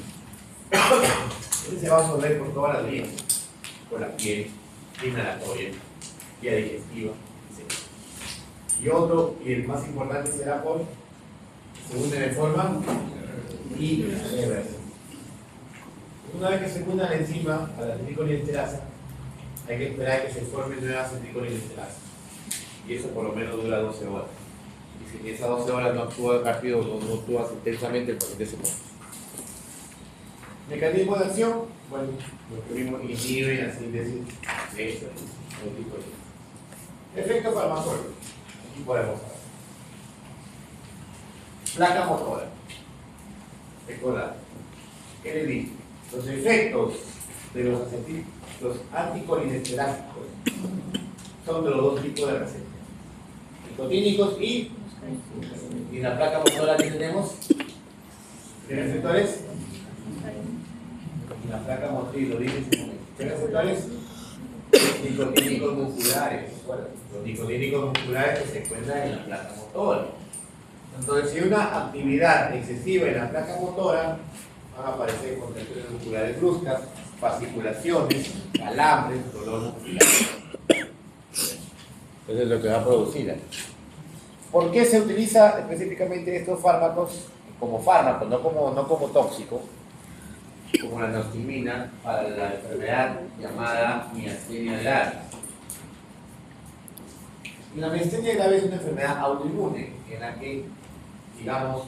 Se va a absorber por todas las vías, por la piel, inhalatoria, vía digestiva, etc. Y otro, y el más importante será por, se une de forma irreversible. Una vez que se una la enzima a la acetilcolinesterasa, hay que esperar que se forme nueva acetilcolinesterasa. Y eso por lo menos dura 12 horas. Y si en esas 12 horas no actúa rápido, no actúa intensamente, el paciente se muere. Mecanismo de acción, bueno, lo que vimos inhibe la síntesis de este tipo de efecto farmacológico. Aquí podemos ver. Placa motora. Recordad, ¿qué les dije? Los efectos de los anticolinesterásicos son de los dos tipos de receptores: nicotínicos y la placa motora que tenemos de receptores. La placa motriz, lo dije en ese momento. ¿Qué receptores? Nicotínicos musculares. Los nicotínicos musculares que se encuentran en la placa motora. Entonces, si hay una actividad excesiva en la placa motora, van a aparecer contracciones musculares bruscas, fasciculaciones, calambres, dolor muscular. Eso es lo que va a producir. ¿Por qué se utiliza específicamente estos fármacos como fármacos, no como tóxico? Como la neostigmina para la enfermedad llamada miastenia grave. La miastenia grave es una enfermedad autoinmune en la que, digamos,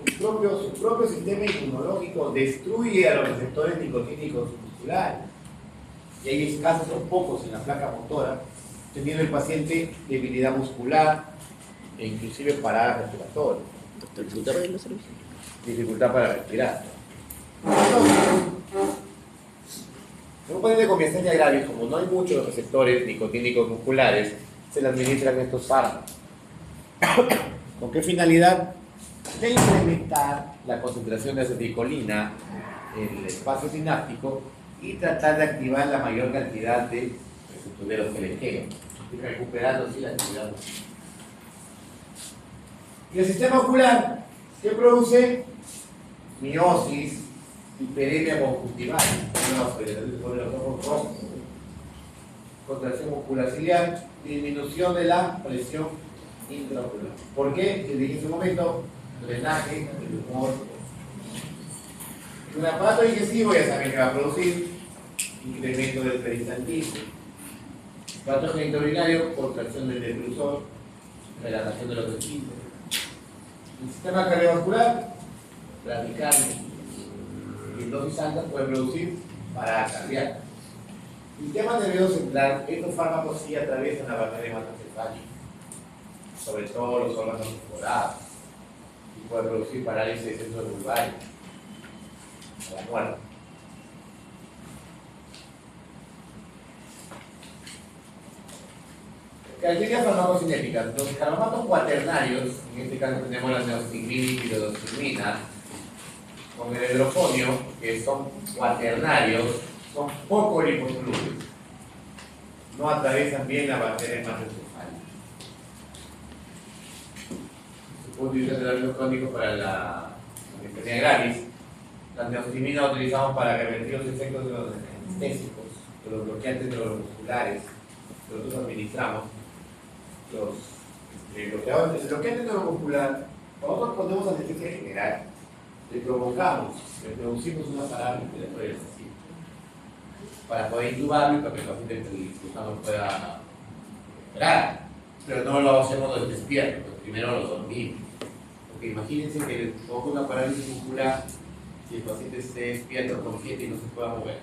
su propio sistema inmunológico destruye a los receptores nicotínicos musculares. Y hay casos, son pocos en la placa motora, teniendo el paciente debilidad muscular e inclusive parada respiratoria. Doctor, ¿puede los servicios? Dificultad para respirar. En un paciente con miastenia gravis, como no hay muchos receptores nicotínicos musculares, se le administran estos fármacos. ¿Con qué finalidad? De incrementar la concentración de acetilcolina en el espacio sináptico y tratar de activar la mayor cantidad de receptores que le queden, y recuperando así la actividad. Y el sistema ocular, ¿qué produce? Miosis, hiperemia conjuntival, contracción ocular ciliar, disminución de la presión intraocular. ¿Por qué? Les dije en su momento, drenaje del humor. Un aparato digestivo ya saben que va a producir incremento del peristaltismo. Aparato genitourinario, contracción del deprusor, relajación de los esfínteres. El sistema cardiovascular, bradicardia, y en dosis altas puede producir parada cardíaca. El sistema nervioso central, estos fármacos sí atraviesan la barrera hematocefálica, sobre todo los órganos perforados, y puede producir parálisis de centros vulvares, a la muerte. Características farmacocinéticas. Los carbonatos cuaternarios, en este caso tenemos la neostigmina y piridostigmina, con el hidrofonio, que son cuaternarios, son poco liposolubles. No atraviesan bien la barrera hematoencefálica. Se puede utilizar tratamientos crónicos para la miastenia gravis. La neostigmina la utilizamos para revertir los efectos de los anestésicos, de los bloqueantes neuromusculares que nosotros administramos. El bloqueante neuromuscular, cuando nosotros ponemos anestesia general, le producimos una parálisis del así, para poder intubarlo y para que el paciente no pueda recuperar. Pero no lo hacemos despierto, pues primero lo dormimos. Porque imagínense que le pongo una parálisis muscular y el paciente esté despierto, consciente y no se pueda mover,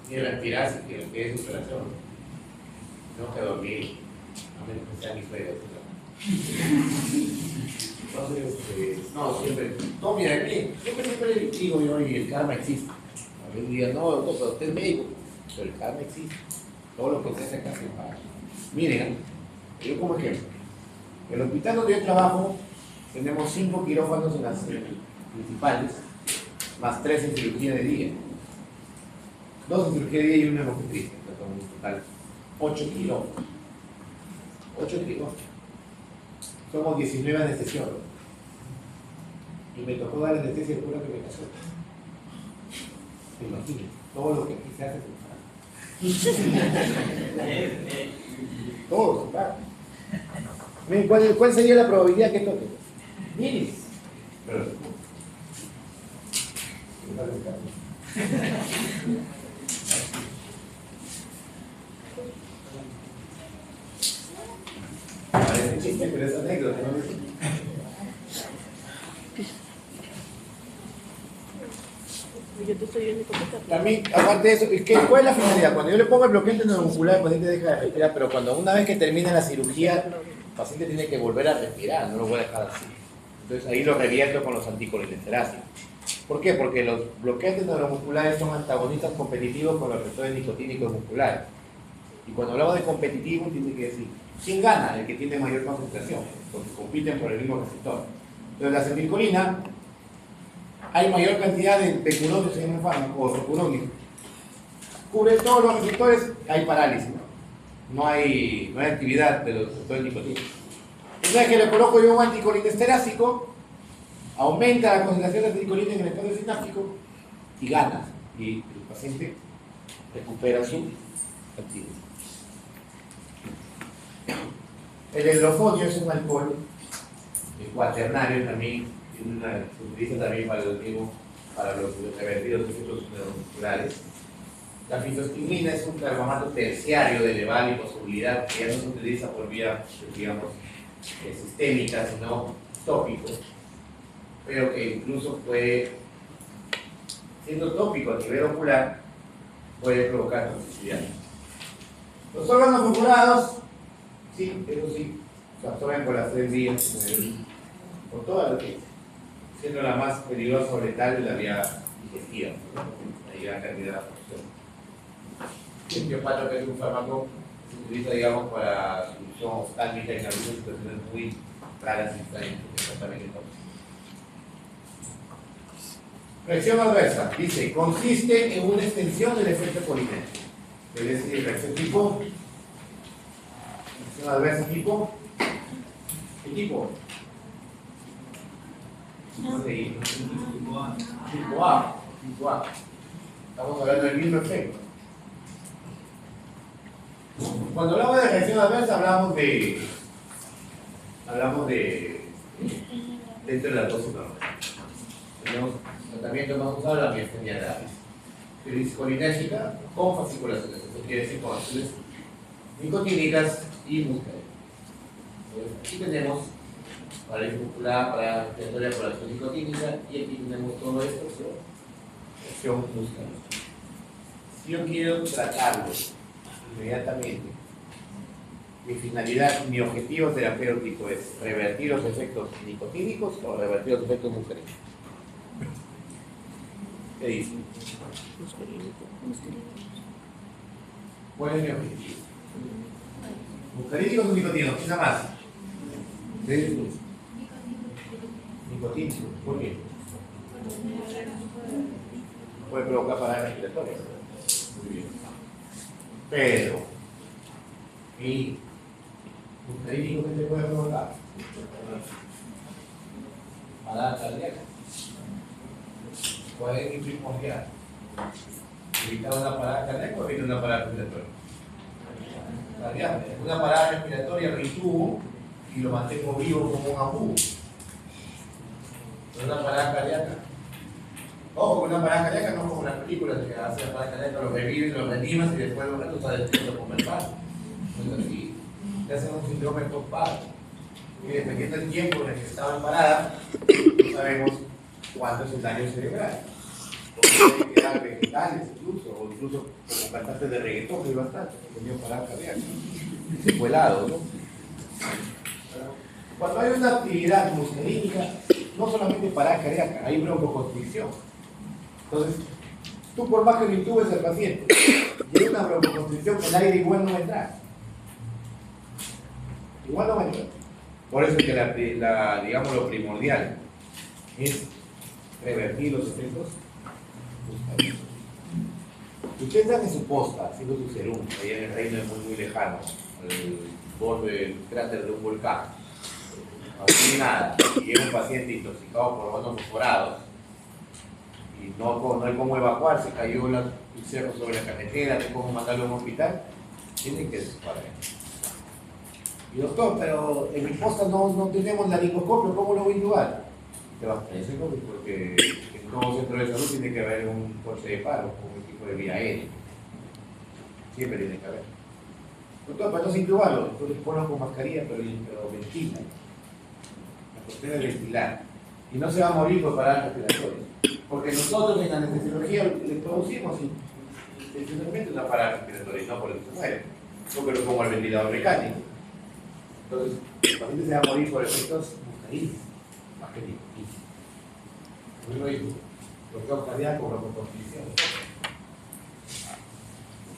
ni respirar si quiere que es su operación. Tenemos que dormir, a menos que sea mi sueño. Entonces, no, siempre, no, mira, siempre le digo yo, y el karma existe. A mí digan, no, doctor, pero usted es médico, pero el karma existe. Todo lo que usted hace acá se paga. Miren, yo como ejemplo, en el hospital donde yo trabajo, tenemos 5 quirófanos en las principales, más 3 en cirugía de día. 2 en cirugía de día y 1 en obstetricia, en total 8 quirófanos. 8 quirófanos. Somos 19 anestesiólogos. Y me tocó dar anestesia pura que me casó. ¿Te imaginas? Todo lo que aquí se hace se paga. Todo se paga. Miren, ¿cuál sería la probabilidad que toque? Miren. Pero parece chiste, pero es anécdota, ¿no? Yo te estoy viendo cómo está. También, aparte de eso, ¿cuál es la finalidad? Cuando yo le pongo el bloqueante neuromuscular, el paciente deja de respirar, pero cuando una vez que termina la cirugía, el paciente tiene que volver a respirar, no lo voy a dejar así. Entonces ahí lo revierto con los anticolinesteráceos. ¿Por qué? Porque los bloqueantes neuromusculares son antagonistas competitivos con los receptores nicotínicos musculares. Y cuando hablamos de competitivo, tiene que decir, ¿quién gana? El que tiene mayor concentración, porque compiten por el mismo receptor. Entonces la acetilcolina, hay mayor cantidad de beculones en un fármaco, o beculones. Cubre todos los receptores, hay parálisis. No hay actividad de los receptores nicotínicos. Entonces que le coloco yo un anticolinesterásico, aumenta la concentración de acetilcolina en el espacio sináptico y gana. Y el paciente recupera su actividad. El hidrofonio es un alcohol cuaternario también, se utiliza también para los revertidos efectos neuromusculares. La fitostigmina es un carbonato terciario de elevada liposolubilidad que ya no se utiliza por vía, digamos, sistémica, sino tópico, pero que incluso puede, siendo tópico a nivel ocular, puede provocar toxicidad. Los órganos perforados, sí, eso sí, se absorben por las 3 vías, por toda la que siendo la más peligrosa o letal de la vía digestiva, ¿no? Una gran cantidad de absorción. El tiopato, que es un fármaco que se utiliza, digamos, para solución oftálmica en algunas situaciones muy raras y extrañas, exactamente entonces. Reacción adversa, dice, consiste en una extensión del efecto colinético. Es decir, reacción tipo, reacción adversa tipo, ¿qué tipo? Tipo A. Tipo A. Estamos hablando del mismo efecto. Cuando hablamos de reacción adversa, hablamos de dentro de la dosis normal. Tenemos tratamiento más usado la miastenia gravis. Crisis colinésica con fasciculaciones. Eso quiere decir con acciones nicotínicas y muscarínicas. Aquí tenemos parálisis muscular, parálisis respiratoria por acción nicotínica, y aquí tenemos todo esto sobre acción muscarínica. Si yo quiero tratarlo inmediatamente, mi finalidad, mi objetivo terapéutico es revertir los efectos nicotínicos o revertir los efectos muscarínicos. ¿Qué dice? ¿Cuál es mi objetivo? ¿Muscarínicos o nicotínicos? ¿Qué más? ¿Sí? Nicotínicos. ¿Por qué? Puede provocar paradas respiratorias. Muy bien. Pero, ¿y muscarínicos qué te puede provocar? Parada cardíaca. ¿Cuál es mi primordial? ¿Evitar una parada cardíaca o evitar una parada respiratoria? Cardíaca. Una parada respiratoria me intubo y lo mantengo vivo como un abuso. Una parada cardíaca. Ojo, con una parada cardíaca no como las películas que hacen la parada cardíaca, los reviven, los reanimas y después los retos salen despiertos con el paro. No es así. Te hacen un síndrome post-paro. Y dependiendo del tiempo en el que estaba en parada, no sabemos cuánto es el daño cerebral. Pueden quedar vegetales incluso, o incluso como cantantes de reggaetón, que hay bastante, que tenían parada cardíaca. Secuelado, ¿no? Cuando hay una actividad muscarínica, no solamente parada cardíaca, hay broncoconstricción. Entonces, tú por más que lo intubes al paciente, y hay una broncoconstricción, el aire igual no va a entrar. Igual no va a entrar. Por eso es que digamos, lo primordial es revertir los efectos muscarínicos. Si ustedes están en su posta, haciendo su serum, allá en el reino muy lejano, al borde del cráter de un volcán, no tiene nada, y llega un paciente intoxicado por hormonas fosforados, y no hay cómo evacuarse, cayó el cerro sobre la carretera, no hay cómo mandarlo a un hospital, tienen que desesperar. Y doctor, pero en mi posta no tenemos laringoscopio, ¿cómo lo voy a intubar? Te vas a pensar porque en todo centro de salud tiene que haber un coche de paro, un equipo de vía aérea. Siempre tiene que haber. Doctor, para no se intubarlo, entonces ponlo con mascarilla, pero ventila. La cuestión es ventilar. Y no se va a morir por paradas respiratorias. Porque nosotros en la anestesiología le producimos intencionalmente una parada respiratoria y no por eso se muere. Porque lo pongo al ventilador mecánico. Entonces, el paciente se va a morir por efectos muscarínicos, más que nicotínicos. Como lo digo, bloqueo cardíaco o broncoconstricción.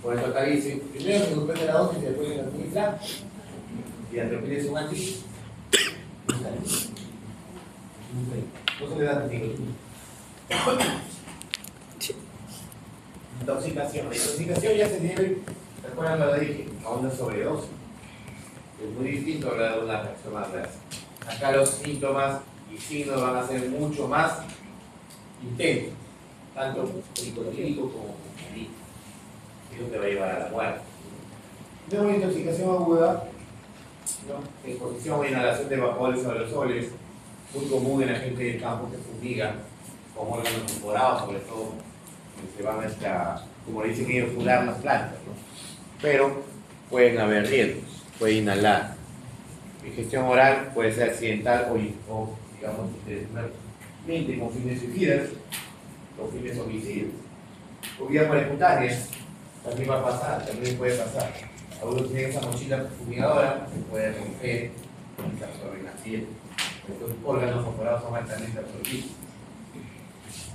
Por eso acá dice, primero se suspende la dosis y después se administra, y atropella un anti, no se le da nicotina. Intoxicación. La intoxicación ya se debe, recuerdan lo que dije, a una sobredosis. Es muy distinto hablar de una reacción adversa. Acá los síntomas y signos van a ser mucho más intensos, tanto nicotínico como muscarínico. Eso te va a llevar a la muerte. Tenemos una intoxicación aguda, ¿no? Exposición o inhalación de vapores aerosoles, muy común en la gente del campo que fumiga con órganos perforados, sobre todo, que se van a, como dicen ellos, furar las plantas, ¿no? Pero pueden haber riesgos. Puede inhalar. Ingestión oral puede ser accidental o digamos, intencionalmente con fines suicidas o fines homicidas. O vía percutánea también va a pasar, también puede pasar. Algunos tienen esa mochila fumigadora, se puede romper y se absorbe en la piel. Estos órganos fosforados son altamente absorbidos.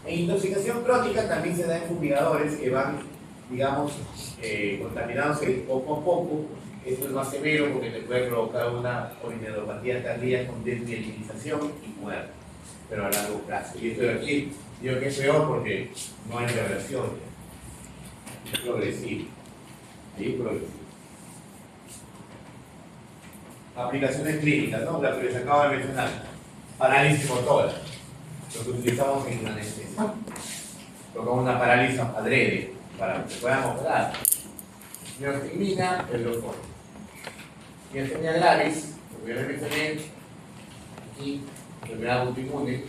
En intoxicación crónica también se da en fumigadores que van, digamos, contaminados poco a poco. Esto es más severo porque te puede provocar una orinodopatía tardía con desmielinización y muerte, pero a largo plazo. Y esto de aquí, digo que es peor porque no hay reversión, es progresivo. Ahí es progresivo. Aplicaciones clínicas, ¿no? La que les acabo de mencionar. Parálisis motora. Lo que utilizamos en la anestesia. Tocamos una parálisis adrede para que se puedan operar. Neostigmina, el doctor. Miastenia gravis, lo que ya mencioné, aquí, enfermedad autoinmune,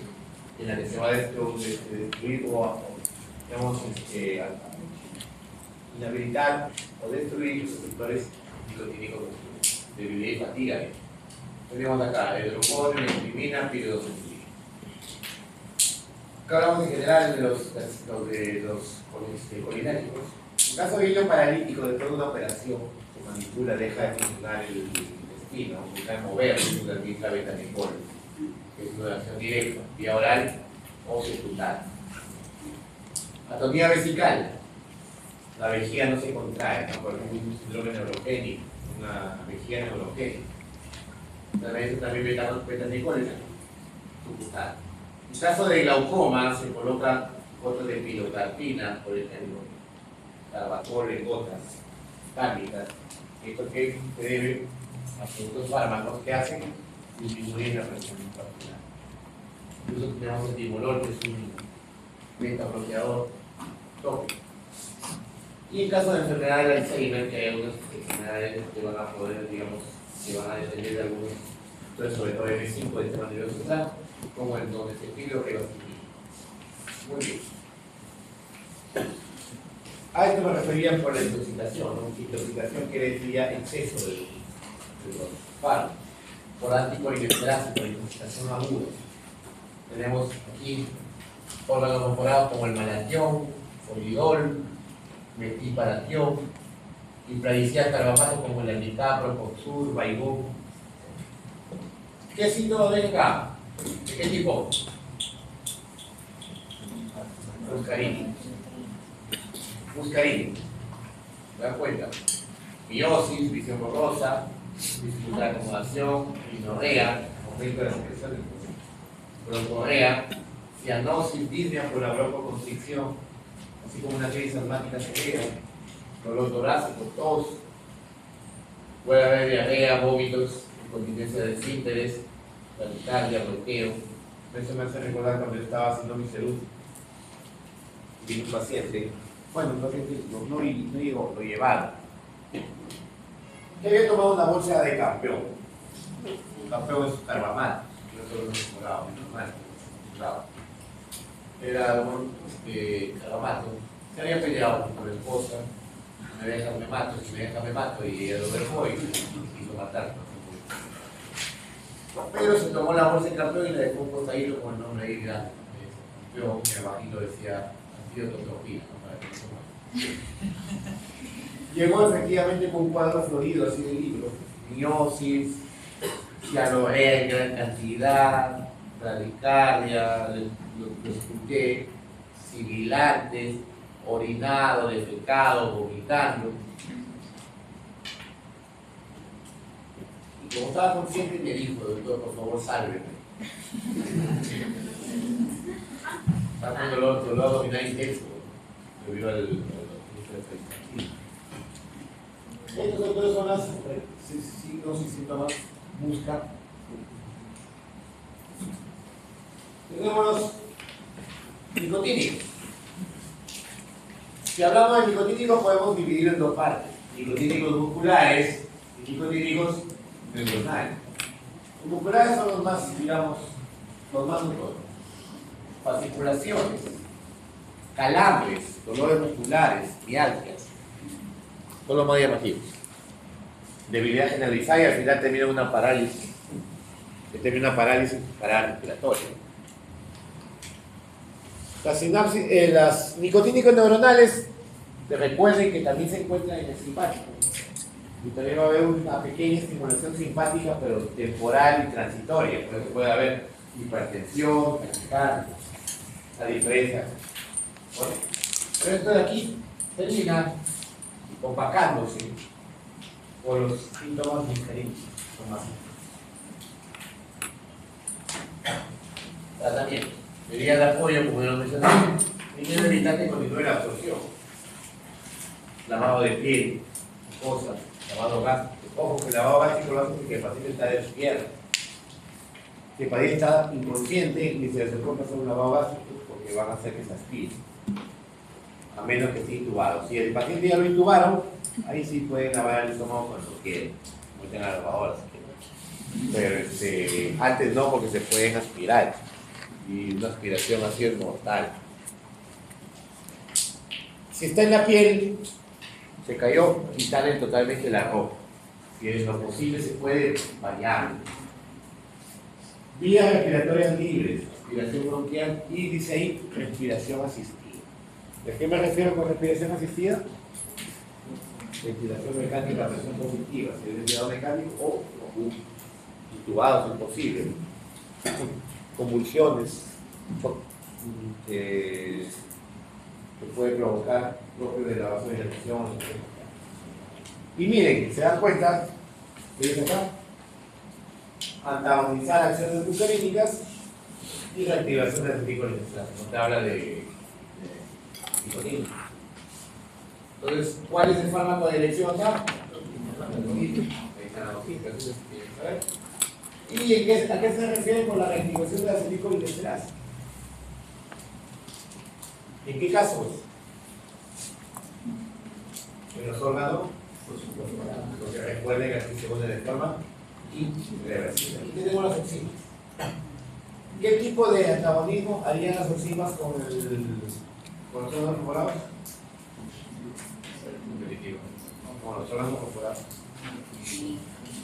en la que se va a destruir o digamos, inhabilitar o destruir los receptores nicotínicos debilidad y fatiga. Tenemos acá hidrocortisona, neostigmina, piridoxina. Acá hablamos en general de los colinérgicos. En caso de hilo paralítico, después de una operación, su mandíbula deja de funcionar el intestino, deja de mover, se administra betanicol, que es una acción directa, vía oral o secundaria. Atonía vesical. La vejiga no se contrae, ¿no? Por ejemplo, un síndrome neurogénico, una vejiga neurogénica. También betanicol es subcutáneo. En caso de glaucoma, se coloca gotas de pilocarpina, por ejemplo, carbacol en gotas cárnicas. Esto que se debe a ciertos fármacos que hacen disminuir la presión intracranial. Incluso tenemos el timolol, que es un beta-bloqueador tópico. Y en caso de enfermedad de Alzheimer, que hay algunas enfermedades que van a poder, digamos, que van a depender de algunos, entonces sobre todo M5 de sistema nervioso central, como el donepezil o ribacillin. Muy bien. A esto me refería por la intoxicación, ¿no? Intoxicación quiere decir ya exceso de los fármacos. Por anticolinesterásico, por intoxicación aguda. Tenemos aquí órganos mejorados como el malatión, solidol, metilparatión, y pradicía carbamato como el anicapro, coxur, baigón. ¿Qué síntomas ven acá? ¿De qué tipo? Muscarín. ¿Se dan cuenta? Miosis, visión borrosa, dificultad de acomodación, rinorrea, aumento de la secreción, broncorrea, cianosis, disnea por la broncoconstricción, así como una crisis asmática severa, dolor torácico, tos, puede haber diarrea, vómitos, incontinencia de esfínteres, taquicardia, bloqueo. Eso me hace recordar cuando yo estaba haciendo mi salud. Vino un paciente, bueno, un paciente no llegó, lo llevaron. Que había tomado una bolsa de campeón. Campeón es carbamato, nosotros no hemos morado, normal, claro. Era un carbamato. Se había peleado con la esposa, me deja, me mato, si me deja, me mato, y ella lo dejó y quiso matar. Pero se tomó la bolsa de campeón y le dejó un costadito con el nombre ahí grande. Yo, mi abajito decía antiototropina, ¿no? Para que no se muera. Llegó efectivamente con un cuadro florido así de libro. Miosis, cianorea en gran cantidad, bradicardia, lo escuché, sibilantes, orinado, defecado, vomitando. Y como estaba consciente, me dijo, doctor, por favor, sálveme. Estaba con dolor abdominal intenso, debido al estos doctores son las signos y síntomas. Busca. Tenemos los nicotínicos. Si hablamos de nicotínicos, podemos dividir en dos partes: nicotínicos musculares y nicotínicos neuronales. Los musculares son los más, digamos, los más notorios. Fasciculaciones, calambres, dolores musculares, mialgias, son los más llamativos. Debilidad generalizada y al final termina una parálisis. Que termina una parálisis pararrespiratoria. Las sinapsis, las nicotínicos neuronales, te recuerden que también se encuentran en el simpático. Y también va a haber una pequeña estimulación simpática, pero temporal y transitoria. Por eso puede haber hipertensión, taquicardia. la diferencia. ¿Vale? Pero esto de aquí termina opacándose por los síntomas muscarínicos. Tratamiento. Medidas de apoyo, como yo lo mencioné, y que evitar que continúe la absorción. Lavado de piel, cosas, lavado gástrico. Ojo que el lavado gástrico lo hace porque el paciente está despierto. Si el paciente está inconsciente, ni se le puede hacer un lavado gástrico porque van a hacer que se aspire. A menos que esté intubado. Si el paciente ya lo intubaron, ahí sí pueden lavar el estómago cuando quieran. No tengan la lavadora si quieren. Pero antes no, porque se pueden aspirar. Y una aspiración así es mortal. Si está en la piel, se cayó, quitarle totalmente la ropa. Si es lo posible, se puede bañar. Vías respiratorias libres, respiración bronquial y dice ahí respiración asistida. ¿De qué me refiero con respiración asistida? Ventilación mecánica, presión positiva, si es ventilador mecánico o intubado, si es posible. Convulsiones que puede provocar propio de la vasodilatación. Y miren, se dan cuenta, ¿ves acá? Antagonizar acciones muscarínicas y reactivación de acetilcolina. No te habla de nicotina. Entonces, ¿cuál es el fármaco de elección acá? ¿Y a qué se refiere con la reactivación de la acetilcolinesterosa? ¿En qué casos? En los órganos, porque recuerden que aquí se pone de forma irreversible. Aquí tenemos las enzimas. ¿Qué tipo de antagonismo harían las enzimas con los órganos corporales? Con los órganos corporales.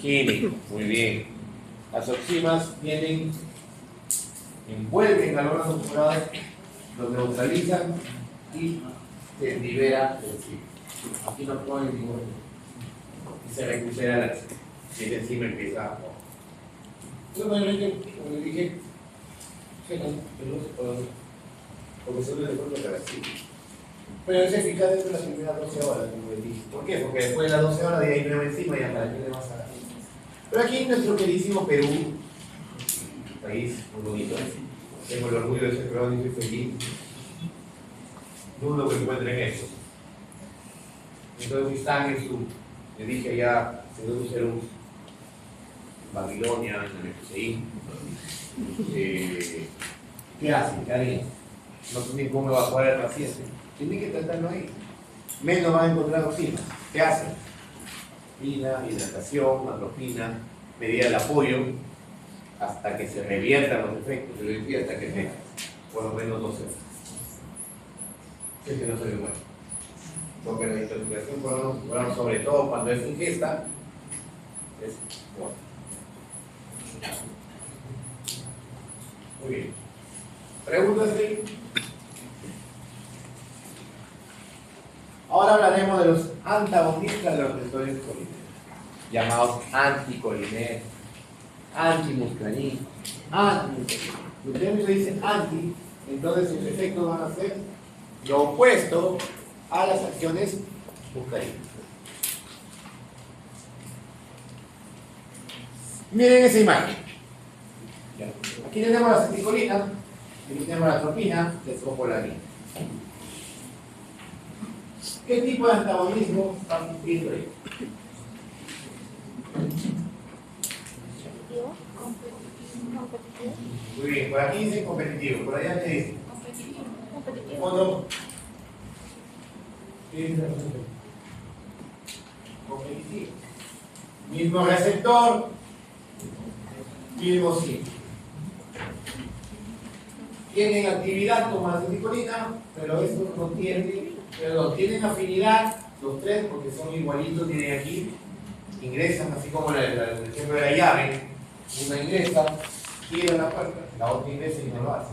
Químico, muy bien. Las enzimas envuelven al órgano corporal, los neutralizan y se libera el enzima. Aquí no ponen ningún y se recupera la enzima. Y esa enzima empieza a. Como le dije, que no se puede hacer, porque son de forma reversible. Pero es eficaz desde las primeras 12 horas, como les dije. ¿Por qué? Porque después de las 12 horas de ahí nueva enzima y ya para qué le vas a dar. Pero aquí en nuestro queridísimo Perú, un país muy bonito, tengo el orgullo de ser peruano y soy feliz. Dudo que encuentren eso. Entonces están en su, le dije allá, en Babilonia, en el FCI. ¿Qué hacen? ¿Qué harían? No tienen cómo evacuar al paciente. Tienen que tratarlo ahí. Menos van a encontrar oxígeno. ¿Qué hacen? Hidratación, atropina, medida de apoyo, hasta que se reviertan los efectos, hasta que tenga por lo menos 12 horas. Es que no se ve bueno. Porque la intoxicación por sobre todo cuando es ingesta, es bueno. Muy bien. ¿Preguntas ahí? Ahora hablaremos de los antagonistas de los receptores colineros, llamados anticolineros, antimuscarínicos, antimuscarínicos. Si ustedes me dicen anti, entonces sus efectos van a ser lo opuesto a las acciones muscarínicas. Miren esa imagen. Aquí tenemos la acetilcolina, aquí tenemos la atropina, la escopolamina. ¿Qué tipo de antagonismo está cumpliendo ahí? Muy bien, por aquí dice competitivo, por allá te dice competitivo. ¿Otro? ¿Qué dice competitivo? Mismo receptor, mismo sitio. Tienen actividad como la acetilcolina, pero estos no tienen afinidad, los tres, porque son igualitos, tienen aquí, ingresan, así como el ejemplo de la llave, una ingresa, gira la puerta, la otra ingresa y no lo hace.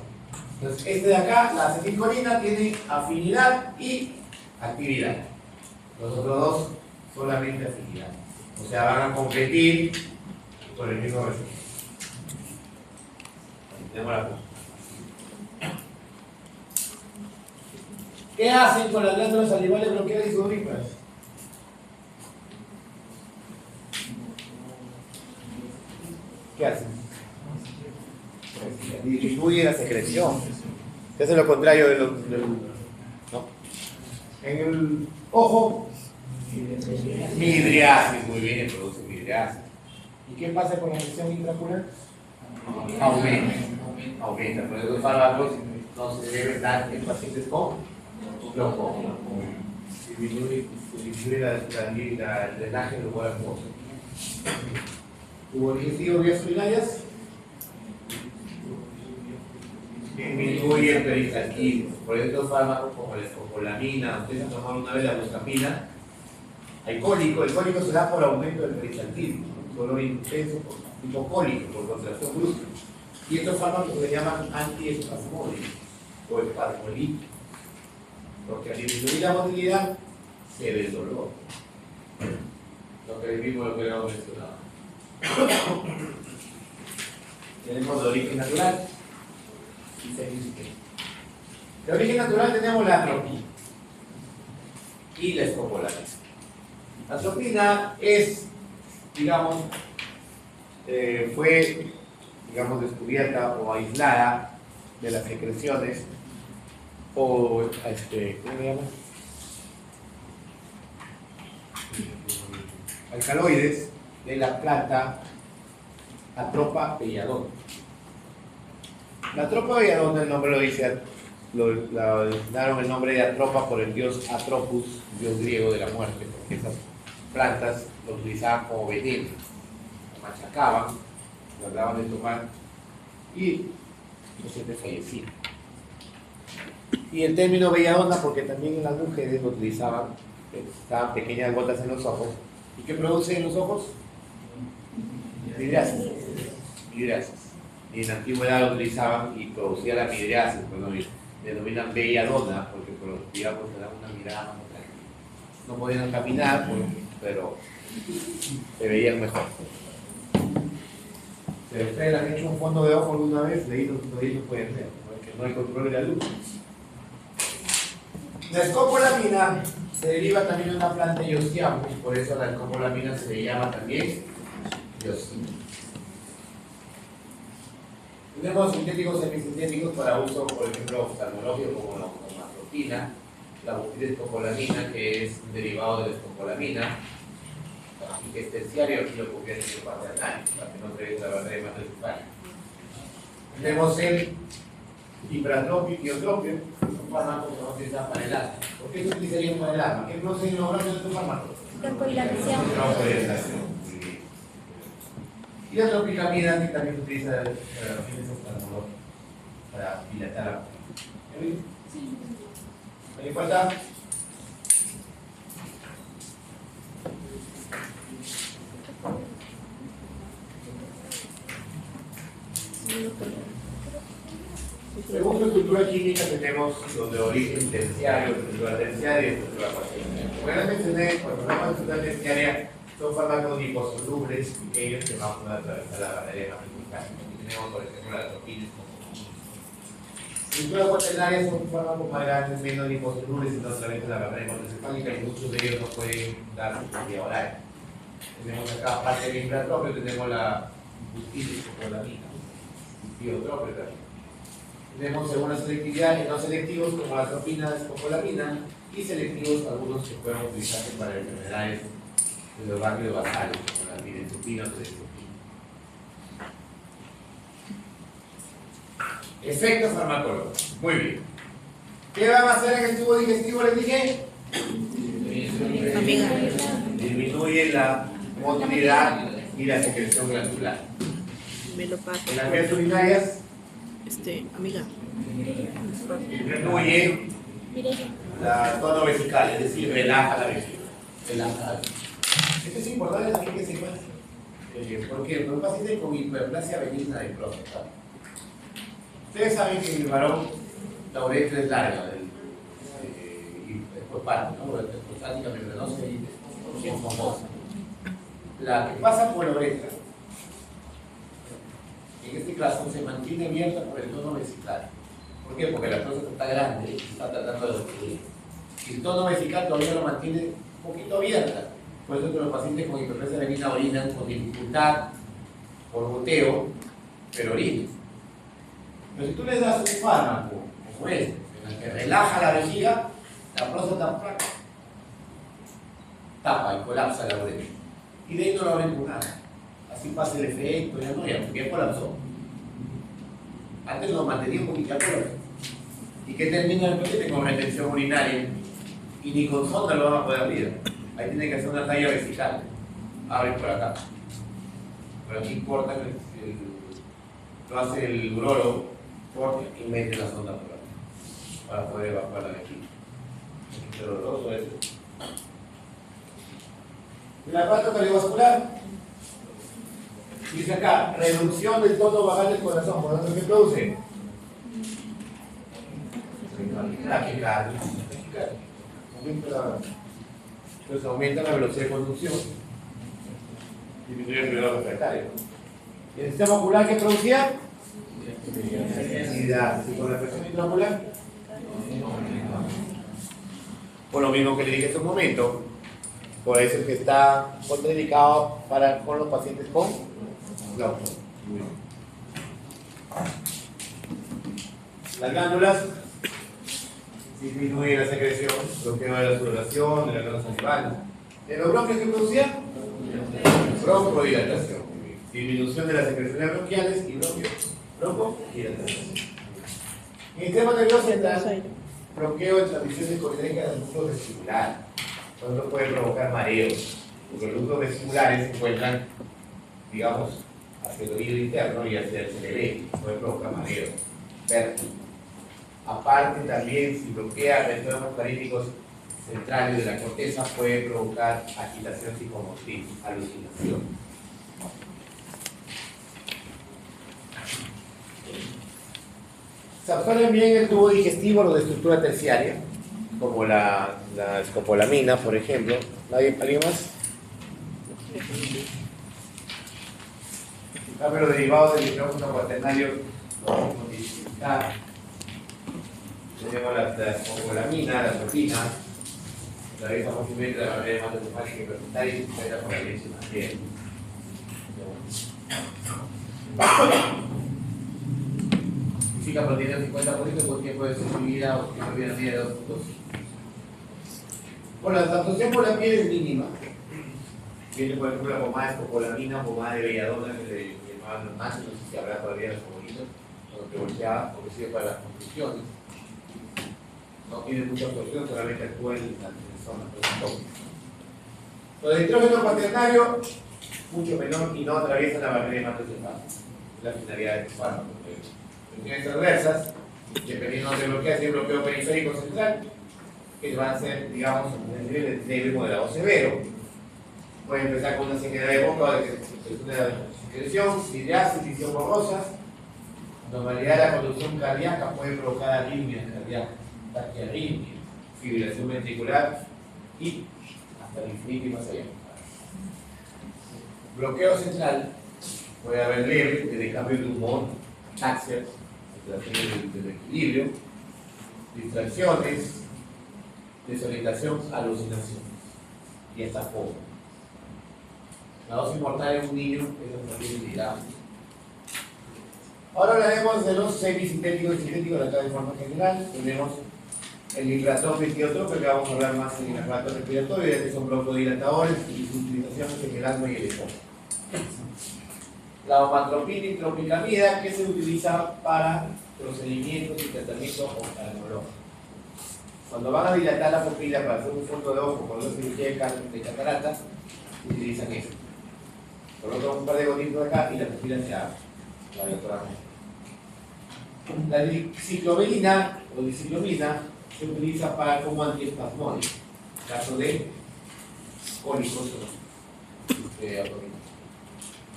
Entonces, este de acá, la acetilcolina, tiene afinidad y actividad. Los otros dos, solamente afinidad. O sea, van a competir por el mismo receptor. Tenemos la cosa. ¿Qué hacen con las glándulas salivales bronquiales y sudoríparas? ¿Qué hacen? Disminuye la secreción. ¿Qué hace lo contrario de ¿no? En el ojo, midriasis, muy bien, produce midriasis. ¿Y qué pasa con la presión intraocular? Aumenta. Por eso los fármacos no se deben dar en pacientes con glaucoma. Disminuye el drenaje del lugar hermoso. ¿Tubo digestivo, vías urinarias? Disminuye el peristaltismo. Por eso los fármacos como la escopolamina, ustedes han tomado una vez la buscapina, hay cólico. El cólico se da por aumento del peristaltismo, dolor intenso, tipo cólico, por contracción brusca. Y estos fármacos se llaman antiespasmódicos o espasmolíticos, porque al disminuir la motilidad se ve el dolor. Lo que vimos, lo que habíamos mencionado. Tenemos de origen natural y semifísico. De origen natural tenemos la atropina y la escopolamina. La atropina es, digamos, fue descubierta o aislada de las secreciones o, ¿cómo se llama? Alcaloides de la planta Atropa belladona. La Atropa belladona, el nombre lo dice, daron el nombre de Atropa por el dios Atropus, dios griego de la muerte, porque esas plantas lo utilizaban como veneno, lo machacaban, lo daban de tomar y los pacientes fallecían. Y el término belladona porque también las mujeres lo utilizaban, estaban pequeñas gotas en los ojos. ¿Y qué produce en los ojos? Midriasis. Y en la antigüedad lo utilizaban y producía la midriasis, denominan belladona porque digamos que daban una mirada más tranquila. No podían caminar, pero se veían mejor. Si ustedes han hecho un fondo de ojo alguna vez, de ahí no pueden ver, porque no hay control de la luz. La escopolamina se deriva también de una planta Yoshiamus, por eso la escopolamina se le llama también Yoshiamus. Tenemos sintéticos semisintéticos para uso, por ejemplo, oftalmológico como la atropina, la butilescopolamina, que es un derivado de la escopolamina, y que es terciario, aquí lo convierte en cuaternario, para que no traiga la barrera hematocefálica. Tenemos el hipratropio y iotropio, un fármaco que no se utiliza para el asma. ¿Por qué se utilizaría para el asma? ¿Qué produce en los brazos de estos fármacos? Broncoilatación. Y la tropicamida, que también se utiliza para fines oftalmológicos, para dilatar la pupila. Sí. ¿Me falta? Según la estructura química tenemos los de origen terciario, estructura terciaria y estructura cuaternaria. Como ya les mencioné, cuando hablamos de estructura terciaria son fármacos liposolubles pequeños que van a poder atravesar la barrera hematocefálica. Aquí tenemos, por ejemplo, la atropina. Estructuras cuaternarias son fármacos más grandes, menos liposolubles y no atraviesan la barrera hematocefálica y muchos de ellos no pueden dar vía oral. Tenemos acá parte del infratropio, tenemos la butilescopolamina, iotropio también. Tenemos según la selectividad, no selectivos como la atropina, la escopolamina, y selectivos algunos que pueden utilizarse para enfermedades de los ganglios basales, como la mirencepina o telestopina. Efectos farmacológicos. Muy bien. ¿Qué van a hacer en el tubo digestivo? Les dije. Amiga. Disminuye la motilidad y la secreción glandular. Me lo paso. En las vías urinarias Amiga. disminuye la tono vesical, es decir, relaja la vesícula. Relaja. Esto es importante también que sepan. ¿Por qué? Porque un paciente con hiperplasia benigna de próstata. Ustedes saben que en el varón la uretra es larga y después parte, ¿no? La prostática membranosa y esponjosa. La que pasa por la uretra, en este caso, se mantiene abierta por el tono vesical. ¿Por qué? Porque la próstata está grande y está tratando de obstruir. Y el tono vesical todavía lo mantiene un poquito abierta. Por eso que los pacientes con hiperplasia femenina orinan con dificultad, por goteo, pero orinan. Pero si tú les das un fármaco como este, en el que relaja la vejiga, la próstata tapa y colapsa la uretra. Y de ahí no lo abren con nada. Así pasa el efecto, ya no, ya colapsó. Antes lo mantenía un poquito colapsado. ¿Y qué termina el paciente? Con retención urinaria. Y ni con sonda lo van a poder abrir. Ahí tiene que hacer una talla vesical. Abren por acá. Pero aquí corta, lo hace el urólogo, corta y mete la sonda por acá para poder evacuar la vejiga. Es doloroso eso. El aparato cardiovascular dice acá, reducción del tono vagal del corazón. ¿Por lo que produce? Taquicardia. Entonces aumenta la velocidad de conducción, disminuye el periodo refractario. ¿Y el sistema ocular qué producía? Necesidad. ¿Y con la presión intraocular? Por lo mismo que le dije hace un momento, por eso es que está contraindicado con los pacientes con glaucoma. Las glándulas disminuye la secreción, bloqueo de la sudoración, de la glándula salival. ¿En los bronquios qué producía? Broncodilatación. Disminución de las secreciones bronquiales y broncodilatación. En el sistema nervioso central, bloqueo de transmisiones colinérgicas del núcleo vestibular. Esto puede provocar mareos, porque los núcleos vesiculares se encuentran, digamos, hacia el oído interno y hacia el cerebelo. Puede provocar mareos, vértigo. Aparte también, si bloquea receptores muscaríticos centrales de la corteza, puede provocar agitación psicomotriz, alucinación. Se absorben bien el tubo digestivo los de estructura terciaria, como la escopolamina, por ejemplo. ¿Alguien más? Los derivados del hidrógeno cuaternario los vamos a disfrutar. Tenemos la escopolamina, la sortina, la vieja fácilmente la barrera hematocefálica y presentaria y se con la leche materna. Física proteína del 50% por tiempo de sensibilidad o tiempo de vida de 2 puntos. Bueno, la absorción por la piel es mínima. Tiene, por ejemplo, la pomada de escopolamina, pomada de belladona, que le llamaban los machos, no sé si habrá todavía los favoritos, cuando te volteaba, porque sirve para las construcciones. No tiene mucha absorción, solamente actúa en la zona. Lo del hidrógeno cuaternario, mucho menor y no atraviesa la barrera hematocefálica. Es la finalidad de este fármaco. Funciones transversas, dependiendo de lo que hace el bloqueo periférico central, que van a ser, digamos, en el nivel leve, moderado o severo. Puede empezar con una sequedad de boca o de secreción, sidriasis, visión borrosa. Normalidad de la conducción cardíaca puede provocar arritmias cardíacas, taquiarritmia, fibrilación ventricular y hasta el infinito y más allá. Bloqueo central puede haber leve, desde cambio de humor, ataxias, alteraciones del equilibrio, distracciones, desorientación, alucinación y hasta foco. La dosis mortal en un niño es hasta 10 miligramos. Ahora hablaremos de los semisintéticos y sintéticos de acá de forma general. Tenemos el nitratón metiotrópico, que vamos a hablar más en el aparato respiratorio, ya que son broncodilatadores y su utilización es en el asma y el estómago. La omatropina y tropicamida, que se utiliza para procedimientos y tratamientos oftalmológicos. Cuando van a dilatar la pupila para hacer un fondo de ojo con una cirugía de catarata, utilizan esto. Colocan un par de gotitas acá y la pupila se abre. La ciclomelina o diciclomina se utiliza como antiespasmódico, en caso de cólicos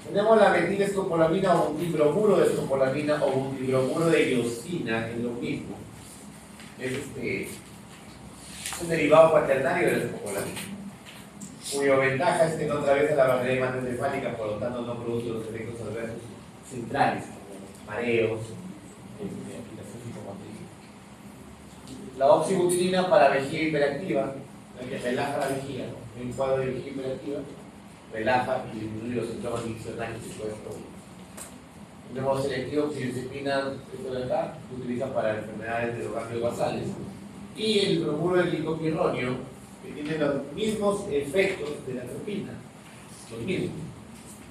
Tenemos la metilescopolamina o un tribromuro de escopolamina o un tribromuro de iosina, es lo mismo. Es un derivado cuaternario de la escopolamina, cuya ventaja es que no atraviesa la barrera hematocefálica, por lo tanto no produce los efectos adversos centrales, como mareos, agitación psicomotriz. la oxibutinina para vejiga hiperactiva, que relaja la vejiga, ¿no? En un cuadro de vejiga hiperactiva, relaja y disminuye los síntomas diccionales y todo esto. De modo selectivo, oxidizepina, esto de acá, se utiliza para enfermedades de los ganglios basales. Y el bromuro del glicopironio, que tiene los mismos efectos de la atropina, los mismos,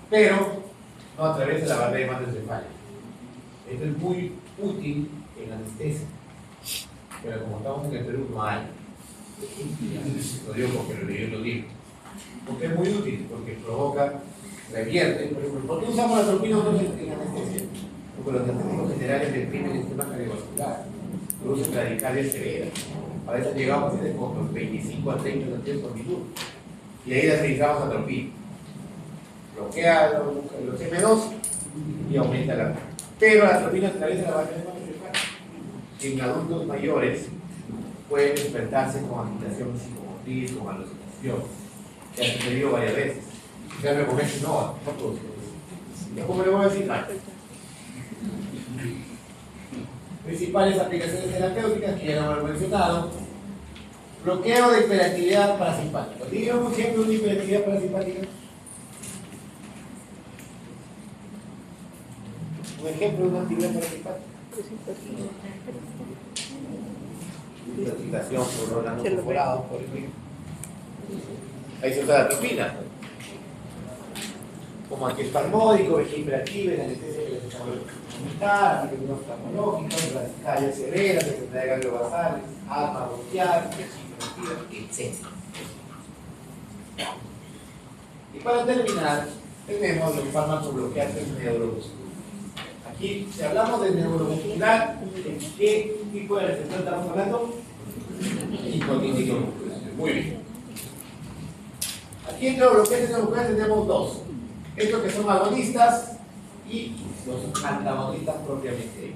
pero no atraviesa la barrera hematoencefálica. Esto es muy útil en anestesia, pero como estamos en el Perú no hay. Lo digo porque lo leí en los libros. Porque es muy útil, porque provoca, revierte. Por ejemplo, ¿por qué usamos la atropina nosotros en anestesia? Porque los anestésicos generales deprimen el sistema cardiovascular, producen radicales severas. A veces llegamos a tener como 25 a 30 latidos por minuto. Y ahí les realizamos atropina. Bloquea los M2 y aumenta la. Pero la atropina atraviesa la barrera hematoencefálica. En adultos mayores pueden despertarse con agitación psicomotriz, con alucinación, que ha sucedido varias veces. Ya me comenté, no todos. ¿Cómo le voy a decir? Principales aplicaciones terapéuticas que ya no hemos mencionado. Bloqueo de hiperactividad parasimpática. Dígame un ejemplo de una hiperactividad parasimpática. Un ejemplo de una actividad parasimpática. Intoxicación por órganos perforados, por ejemplo. Ahí se usa la atropina. Como antiespasmódico, vejiga hiperactiva, la anestesia que les echamos comentar, antibióticos oftalmológicos, radicales severas, enfermedad de ganglios basales, asma bronquial, vejiga hiperactiva, etc. Y para terminar, tenemos los fármacos bloqueantes neuromusculares. Aquí, si hablamos de neuromuscular, ¿de qué tipo de receptor estamos hablando? Nicotínico muscular. Muy bien. Aquí entre los bloqueantes neuromusculares tenemos dos. Estos que son agonistas y los antagonistas propiamente.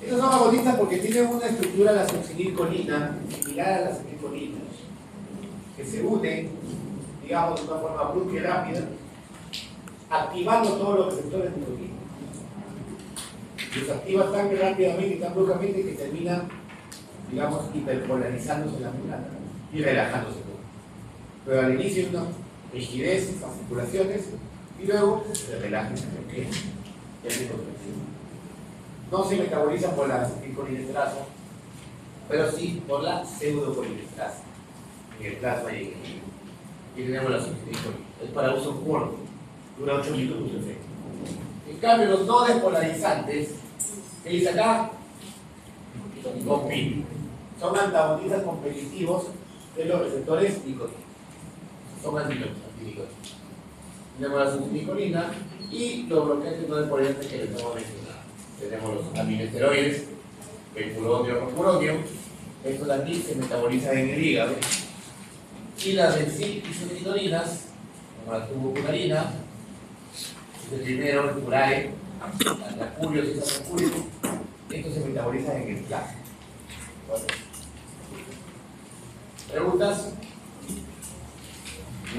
Estos son agonistas porque tienen una estructura, la succinilcolina, similar a la acetilcolina, que se une, digamos, de una forma brusca y rápida, activando todos los receptores de nicotina. Los activa tan rápidamente y tan bruscamente que termina, digamos, hiperpolarizándose la membrana y relajándose todo. Pero al inicio una rigidez, articulaciones, y luego se relaja y se bloquea. No se metaboliza por la acetilcolinesterasa, pero sí por la pseudocolinesterasa en el plasma y en el hígado. Aquí tenemos la acetilcolina. Es para uso corto, dura 8 minutos su efecto. En cambio, los no despolarizantes, ¿qué dice acá? Compiten. Son antagonistas competitivos de los receptores nicotínicos. Son antinicóticos. Tenemos la succinilcolina y los bloqueantes no despolarizantes que les hemos mencionado. Tenemos los aminesteroides, benfuronio, rocuronio. Estos de aquí se metabolizan en el hígado. Y las benzilpicetidininas, como la tubuculina, el primero, el curae, la curio, el sacacurio, estos se metabolizan en el plasma. ¿Preguntas?